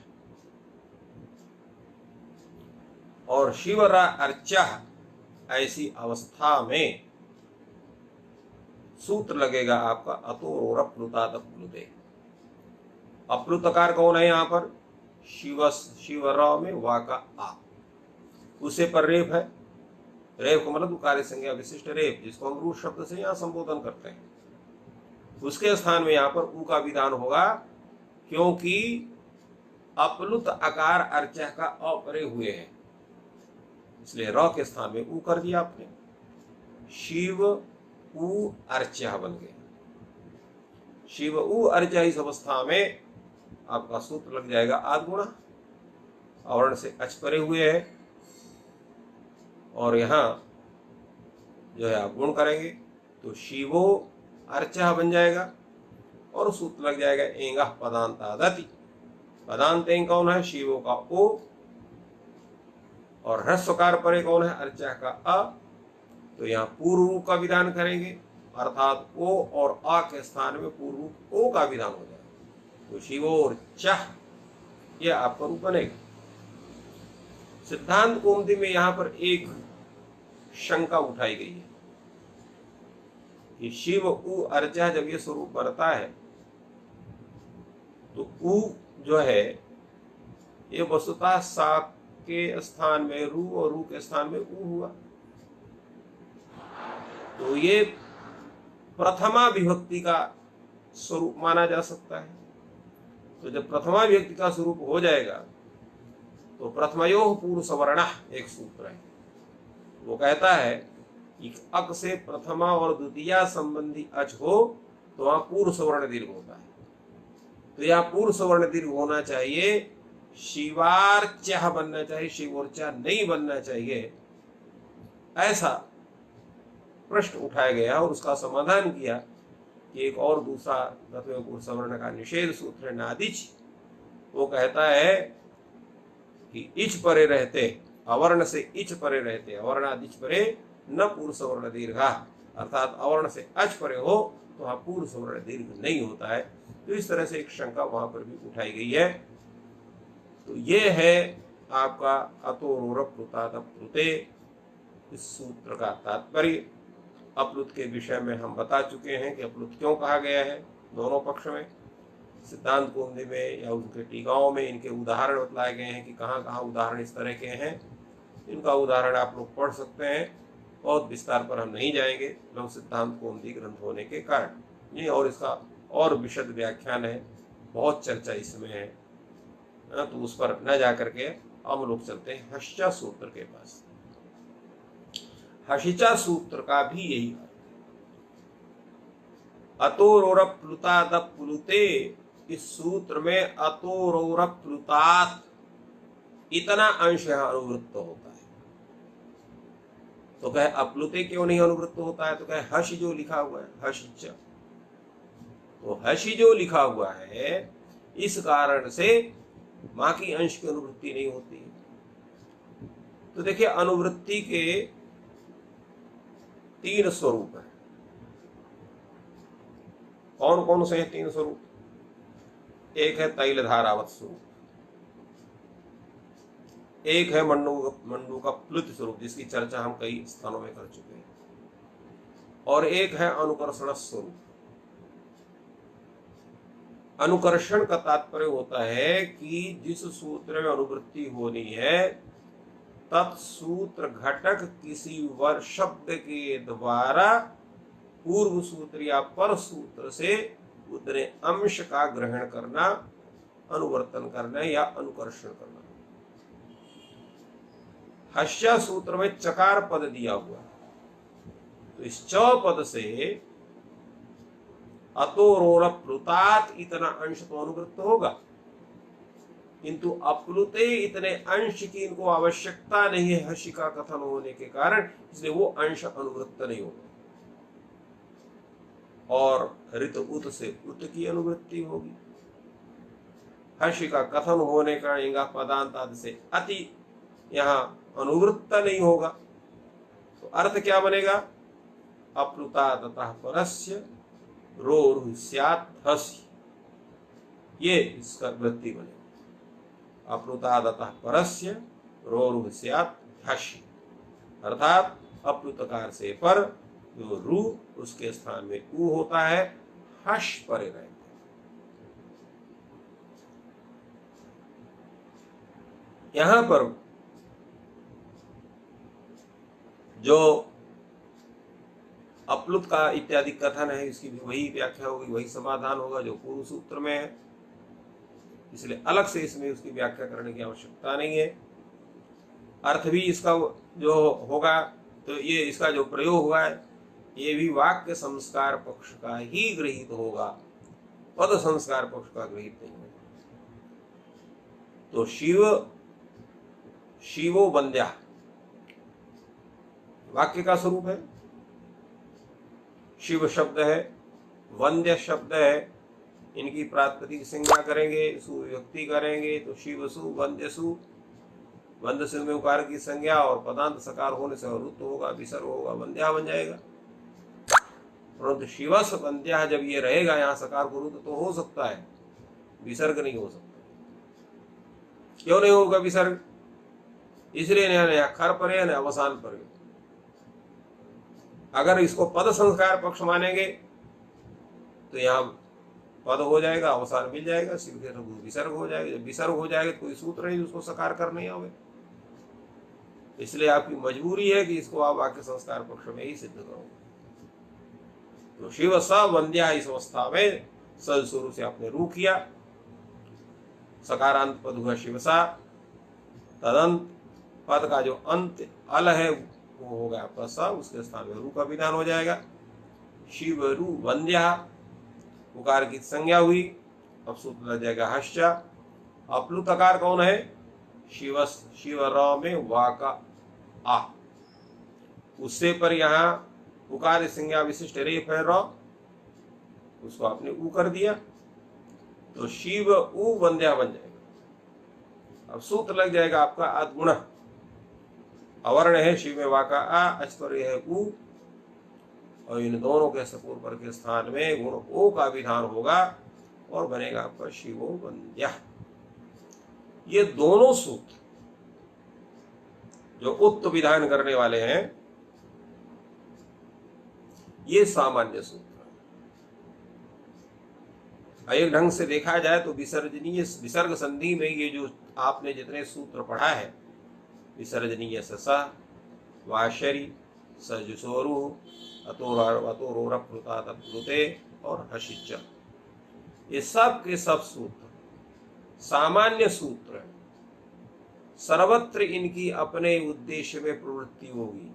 और शिव र अर्चा ऐसी अवस्था में सूत्र लगेगा आपका अतो रप्लुतात प्लुते। अप्लुतकार कौन है यहां पर, शिव र में वा का आ, उसे पर रेफ है। रेफ का मतलब कार्य संज्ञा विशिष्ट रेफ, जिसको हम रू शब्द से यहां संबोधन करते हैं, उसके स्थान में यहां पर ऊ का विधान होगा, क्योंकि अपलुत आकार अर्चा का अपरे हुए हैं, इसलिए र के स्थान में ऊ कर दिया आपने। शिव ऊ अर्चा बन गया, शिव ऊ अर्चा। इस अवस्था में आपका सूत्र लग जाएगा आद्गुणा, आवरण से अच परे हुए है, और यहां जो है आप गुण करेंगे तो शिवो अर्चा बन जाएगा और सूत्र लग जाएगा एंगा पदांतादति। पदांत एंग कौन है? शिवो का ओ, और ह्रस्वकार परे कौन है? अर्चा का अ। तो यहाँ पूर्व रूप का विधान करेंगे, अर्थात ओ और अ के स्थान में पूर्व रूप ओ का विधान हो जाएगा। तो शिवोर चह, यह आपका रूप बनेगा। सिद्धांत कौमुदी में यहां पर एक शंका उठाई गई है कि शिव उ अर्चा जब ये स्वरूप बनता है तो उ जो है ये वस्तुतः सा के स्थान में रू और रू के स्थान में उ हुआ, तो ये प्रथमा विभक्ति का स्वरूप माना जा सकता है। तो जब प्रथमा विभक्ति का स्वरूप हो जाएगा तो प्रथमयोः पूर्व सवर्ण एक सूत्र है, वो कहता है कि अक से प्रथमा और द्वितीया संबंधी अच हो तो वहां पूर्व सवर्ण दीर्घ होता है। तो यहाँ पूर्व सवर्ण दीर्घ होना चाहिए, शिवार्चा बनना चाहिए, शिवोर्चा नहीं बनना चाहिए, ऐसा प्रश्न उठाया गया और उसका समाधान किया कि एक और दूसरा प्रथम पूर्व सवर्ण का निषेध सूत्र है नादिच। वो कहता है कि इच परे रहते, अवर्ण से इच परे रहते, अवर्णादिच परे न पूर्व सवर्ण दीर्घा, अर्थात अवर्ण से अच परे हो तो वहां पूर्व सवर्ण दीर्घ नहीं होता है। तो इस तरह से एक शंका वहां पर भी उठाई गई है। तो ये है आपका अतोरोरप्लुतादप्लुते इस सूत्र का तात्पर्य। अपलुत के विषय में हम बता चुके हैं कि अपलुत क्यों कहा गया है दोनों पक्ष में। सिद्धांत कौमुदी में या उनके टीकाओं में इनके उदाहरण बतलाए गए हैं कि कहाँ कहाँ उदाहरण इस तरह के हैं। इनका उदाहरण आप लोग पढ़ सकते हैं, बहुत विस्तार पर हम नहीं जाएंगे लघु सिद्धांत कौमुदी ग्रंथ होने के कारण। ये और इसका और विशद व्याख्यान है, बहुत चर्चा इसमें है, तो उस पर न जाकर के हम लोग चलते हैं हश्चा सूत्र के पास। हशिचा सूत्र का भी यही है, अतोरोरप्लुतादप्लुते, इस सूत्र में अतोरोरप्लुतात इतना अंश यहां अनुवृत्त होता है। तो कहे अप्लुते क्यों नहीं अनुवृत्त होता है? तो कहे हश जो लिखा हुआ है, हशिच, तो हशी जो लिखा हुआ है इस कारण से बाकी अंश की अनुवृत्ति नहीं होती है। तो देखिए अनुवृत्ति के 3 स्वरूप है। कौन कौन से हैं 3 स्वरूप? एक है तैलधारावत स्वरूप, एक है मंडू का प्लुत स्वरूप जिसकी चर्चा हम कई स्थानों में कर चुके हैं, और एक है अनुकर्षण स्वरूप। अनुकर्षण का तात्पर्य होता है कि जिस सूत्र में अनुवृत्ति होनी है तत्सूत्र घटक किसी शब्द के द्वारा पूर्व सूत्र या पर सूत्र से उतने अंश का ग्रहण करना, अनुवर्तन करना या अनुकर्षण करना। हश्या सूत्र में चकार पद दिया हुआ है, तो इस च पद से अतोरोरप्लुतात इतना अंश तो अनुवृत्त होगा, किंतु अप्लुते इतने अंश की इनको आवश्यकता नहीं है हर्षि का कथन होने के कारण, इसलिए वो अंश अनुवृत्त नहीं होगा। और ऋत उत से उत की अनुवृत्ति होगी। हर्षि का कथन होने का इंगा पदांत आदि से अति यहाँ अनुवृत्त नहीं होगा। तो अर्थ क्या बनेगा? अप्लुता ततः परस्य रोरु स्यात् हसि, ये इसका वृत्ति बनेगा। अप्लुता ततः परस्य रोरु स्यात् हसि, अर्थात अप्लुतकार से पर जो रू उसके स्थान में उ होता है, हश परे रहते। यहां पर जो अपलुत का इत्यादि कथन है इसकी भी वही व्याख्या होगी, वही समाधान होगा जो पूर्व सूत्र में है, इसलिए अलग से इसमें उसकी व्याख्या करने की आवश्यकता नहीं है। अर्थ भी इसका जो होगा तो ये इसका जो प्रयोग हुआ है ये भी वाक्य संस्कार पक्ष का ही गृहीत होगा, पद संस्कार पक्ष का गृहीत नहीं होगा। तो शिवो बंद्या वाक्य का स्वरूप है, शिव शब्द है, वंद्य शब्द है, इनकी प्रातिपदिक संज्ञा करेंगे, सु विभक्ति करेंगे तो शिव सु वंद्य सु। वंद्य सु में उकार की संज्ञा और पदांत सकार होने से रुत होगा, विसर्ग होगा, वंद्या बन जाएगा। परंतु शिवस वंद्या जब ये रहेगा यहाँ सकार को रुत तो हो सकता है, विसर्ग नहीं हो सकता। क्यों नहीं होगा विसर्ग? इसलिए न खर पर है न अवसान पर है। अगर इसको पद संस्कार पक्ष मानेंगे तो यहाँ पद हो जाएगा, अवसान मिल जाएगा, शिव के विसर्ग हो जाएगा। जब विसर्ग हो जाएगा तो कोई सूत्र नहीं उसको सकार कर नहीं आवे। इसलिए आपकी मजबूरी है कि इसको आप वाक्य संस्कार पक्ष में ही सिद्ध करो। तो शिव स वंद्या इस अवस्था में सल शुरू से आपने रू किया, सकारांत पद हुआ शिवसा, तदंत पद का जो अंत अल है वो हो गया आपका स, उसके स्थान में रू का विधान हो जाएगा। शिव रू वंद्या, उकार की संज्ञा हुई, अब सूत्र लग जाएगा हश्चा। अपलुत अकार कौन है? शिवस, शिव र में वा का आ, उससे पर यहाँ उकार संज्ञा विशिष्ट रेफ है र, उसको आपने ऊ कर दिया तो शिव ऊ वंद्या बन जाएगा। अब सूत्र लग जाएगा आपका अदगुण, अवर्ण है शिव में वा का आ, अचपर है ऊ, और इन दोनों के सपूर पर के स्थान में गुण ओ का विधान होगा और बनेगा आपका शिवो वंद्या। ये दोनों सूत्र जो उत्त विधान करने वाले हैं ये सामान्य सूत्र है। एक ढंग से देखा जाए तो विसर्जनीय विसर्ग संधि में ये जो आपने जितने सूत्र पढ़ा है, विसर्जनीय ससा, वाशरी, सजुसोरु, अतोरोरप्लुता तत्प्लुते और हशिच, ये सब के सब सूत्र सामान्य सूत्र है। सर्वत्र इनकी अपने उद्देश्य में प्रवृत्ति होगी,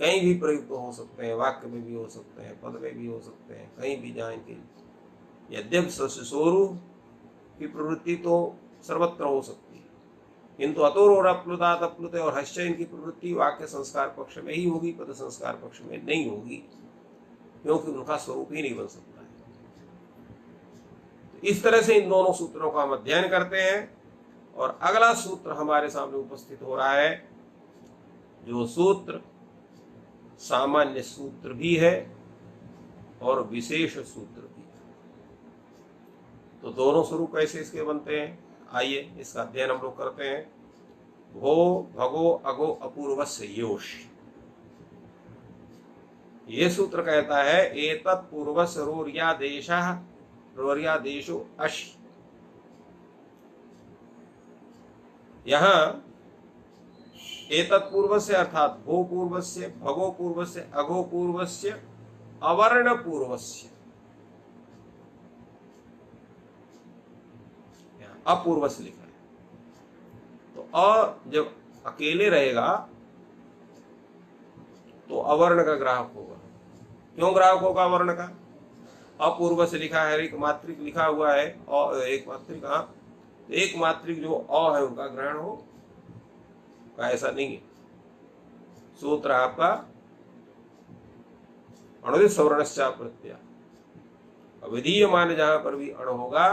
कहीं भी प्रयुक्त हो सकते हैं, वाक्य में भी हो सकते हैं, पद में भी हो सकते हैं, कहीं भी जाएंगे। यद्यपि ससुसोरु की प्रवृत्ति तो सर्वत्र हो सकती है, किंतु अतोरोरप्लुता तत्प्लुते और हश्च इनकी प्रवृत्ति वाक्य संस्कार पक्ष में ही होगी, पद संस्कार पक्ष में नहीं होगी, क्योंकि उनका स्वरूप ही नहीं बन सकता है। तो इस तरह से इन दोनों सूत्रों का हम अध्ययन करते हैं। और अगला सूत्र हमारे सामने उपस्थित हो रहा है, जो सूत्र सामान्य सूत्र भी है और विशेष सूत्र भी है। तो दोनों स्वरूप कैसे इसके बनते हैं, आइए इसका अध्ययन हम लोग करते हैं। भो भगो अगो अपूर्वस्य योश, ये सूत्र कहता है एतत् पूर्वस्य रोर्यादेशः रोर्यादेशो अश। यहाँ एतत् पूर्वस्य अर्थात भो पूर्वस्य, भगो पूर्वस्य, अगो पूर्वस्य, अवर्ण पूर्वस्य, अपूर्वस्य लिखा है। तो अ जब अकेले रहेगा तो अवर्ण का ग्राहक होगा। क्यों ग्राहक होगा अवर्ण का? अपूर्व से लिखा है, एक मात्रिक लिखा हुआ है, एक मात्रिक, हाँ, एक मात्रिक जो अ है उनका ग्रहण हो का, ऐसा नहीं है। सूत्र आपका अणुदित सवर्णश्चा प्रत्यय, अविधीयमान जहां पर भी अण होगा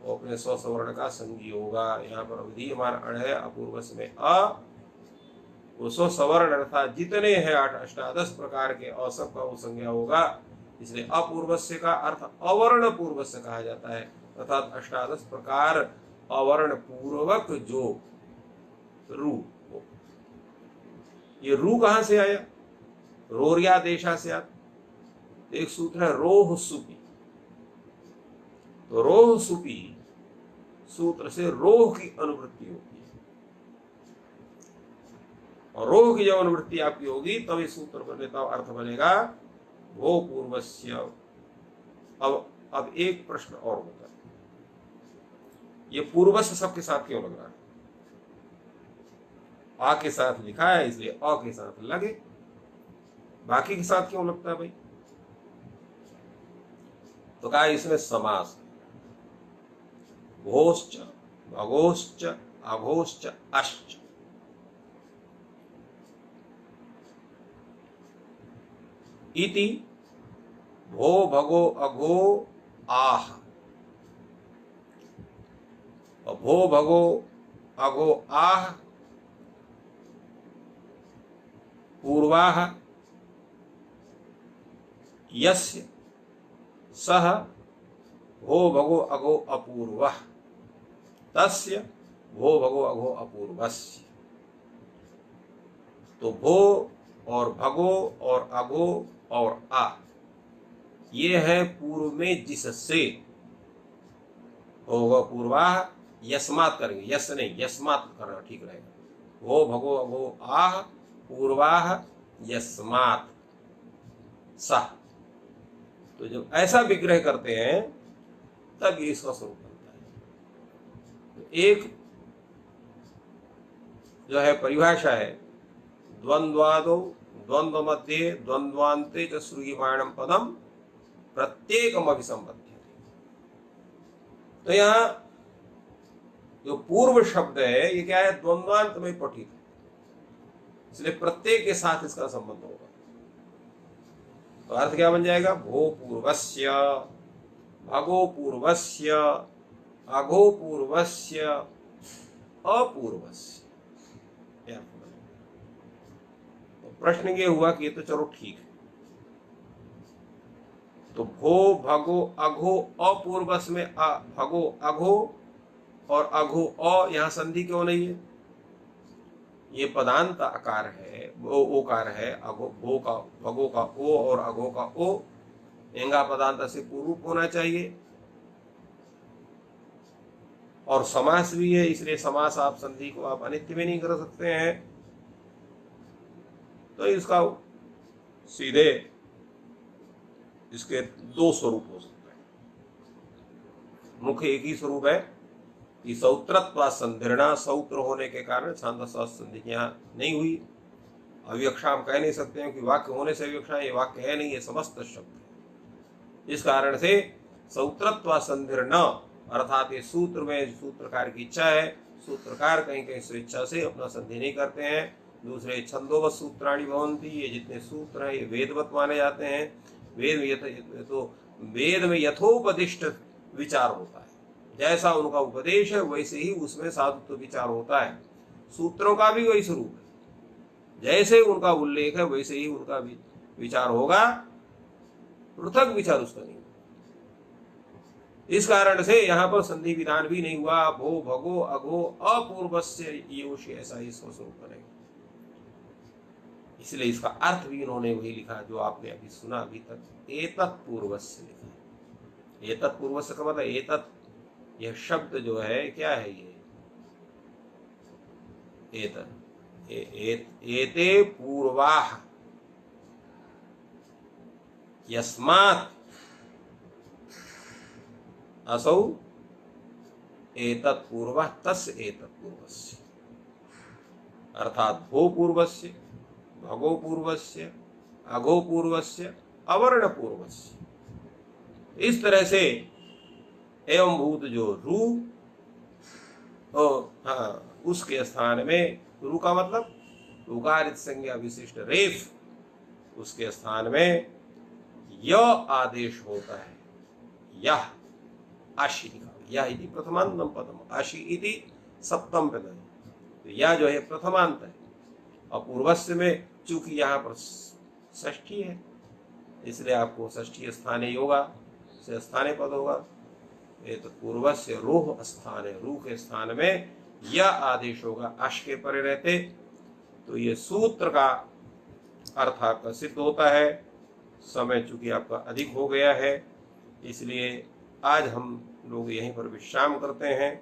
वो अपने स्वसवर्ण का संगी होगा। यहाँ पर अविधीयमान अण है अपूर्वस में अ, वो स्वसवर्ण अर्थात जितने हैं अष्टादश प्रकार के अ सब का वो संज्ञा होगा। इसलिए अपूर्वस्य का अर्थ अवर्ण पूर्वस्य कहा जाता है, अर्थात अष्टादश प्रकार अवर्ण पूर्वक जो रू हो। ये रू कहां से आया? रोरिया देशा से आया। एक सूत्र है रोह सुपी, तो रोह सुपी सूत्र से रोह की अनुवृत्ति होती है, और रोह की जब अनुवृत्ति आपकी होगी तब ये सूत्र बने, तब अर्थ बनेगा वो पूर्वस्य। अब एक प्रश्न और होता है, ये पूर्वस्य सबके साथ क्यों लग रहा है? आ के साथ लिखा है इसलिए अ के साथ लगे, बाकी के साथ क्यों लगता है भाई? तो कहा इसमें समास है। भोश्च, भगोश्च, अघोश्च, अश्च। इति भो भगो अघो आह। भो भगो अघो आह पूर्वाह यस्य सह भो भगो अघो अपूर्वः तस्य भो भगो अघो अपूर्वस्य। तो भो और भगो और अघो और आ ये है पूर्व में जिससे होगा पूर्वाह यस्मात् करेंगे, यस नहीं यस्मात् करना ठीक रहेगा। भो भगो अघो आह पूर्वाह यस्मात् सह। तो जब ऐसा विग्रह करते हैं तब ये इसका स्वरूप बनता है। तो एक जो है परिभाषा है द्वंद्वादो द्वंद्व मध्य द्वंद्वान्ते च श्रूयमाणम पदम प्रत्येकम अभिसंबध्य। तो यहाँ जो पूर्व शब्द है ये क्या है, द्वंद्वांत में पठित है, इसलिए प्रत्येक के साथ इसका संबंध होगा। तो अर्थ क्या बन जाएगा, भो पूर्वस्य भगो पूर्वस्य अघो पूर्वस्य अपूर्वस्य। तो प्रश्न ये हुआ कि ये तो चलो ठीक है, तो भो भगो अघो अपूर्वस में भगो अघो और अघो अ यहां संधि क्यों नहीं है? ये पदांत आकार है, ओकार है। अघो भो का भगो का ओ और अघो का ओ एंगा पदांत से पूर्व होना चाहिए और समास भी है, इसलिए समास आप संधि को आप अनित्य में नहीं कर सकते हैं। तो इसका सीधे इसके दो स्वरूप हो सकते हैं। मुख्य एक ही स्वरूप है कि सौत्रत्वा संधिर्णा, सौत्र होने के कारण छांदस संधि यहाँ नहीं हुई। अविवक्षा हम कह नहीं सकते हैं कि वाक्य होने से अविवक्षा, ये वाक्य है नहीं, ये समस्त शब्द है। इस कारण से सौत्रत्वा संधिर्ण अर्थात ये सूत्र में सूत्रकार की इच्छा है, सूत्रकार कहीं कहीं स्वेच्छा से अपना संधि नहीं करते हैं। दूसरे छंदोवत सूत्राणि भवन्ति, ये जितने सूत्र हैं ये वेदवत माने जाते हैं। वेद में यथोपदिष्ट विचार होता है, जैसा उनका उपदेश है वैसे ही उसमें साधुत्व विचार होता है। सूत्रों का भी वही स्वरूप है, जैसे उनका उल्लेख है वैसे ही उनका विचार होगा, पृथक विचार उसका नहीं। इस कारण से यहाँ पर संधि विधान भी नहीं हुआ। भो भगो अघो अपूर्वस्य योषि, ऐसा ही इसका स्वरूप बनेगा। इसलिए इसका अर्थ भी इन्होंने वही लिखा जो आपने अभी सुना अभी तक, एतत् पूर्वस्य लिखा है। एतत् पूर्वस्य का मतलब एतत्, यह शब्द जो है क्या है, ये एतत् एते पूर्वाः यस्मात् असौ एतत् पूर्वः तस्य एतत् पूर्वस्य। अर्थात भो पूर्वस्य भगो पूर्वस्य अघो पूर्वस्य अवर्ण पूर्वस्य। इस तरह से एवं भूत जो रू उसके स्थान में, रू का मतलब रुकारित संज्ञा विशिष्ट रेफ, उसके स्थान में य आदेश होता है। यह आशी लिखा, यह इति प्रथमांतम पदम, आशी इति सप्तम पदम। तो यह जो है प्रथमांत है। अपूर्वस्य में चूंकि यहाँ पर षष्ठी है इसलिए आपको षष्ठी स्थाने होगा, से स्थाने पद होगा। ये तो पूर्वस्य रोह स्थान है, रूह के स्थान में यह आदेश होगा आश के परे रहते। तो ये सूत्र का अर्थ आपका सिद्ध होता है। समय चूंकि आपका अधिक हो गया है इसलिए आज हम लोग यहीं पर विश्राम करते हैं।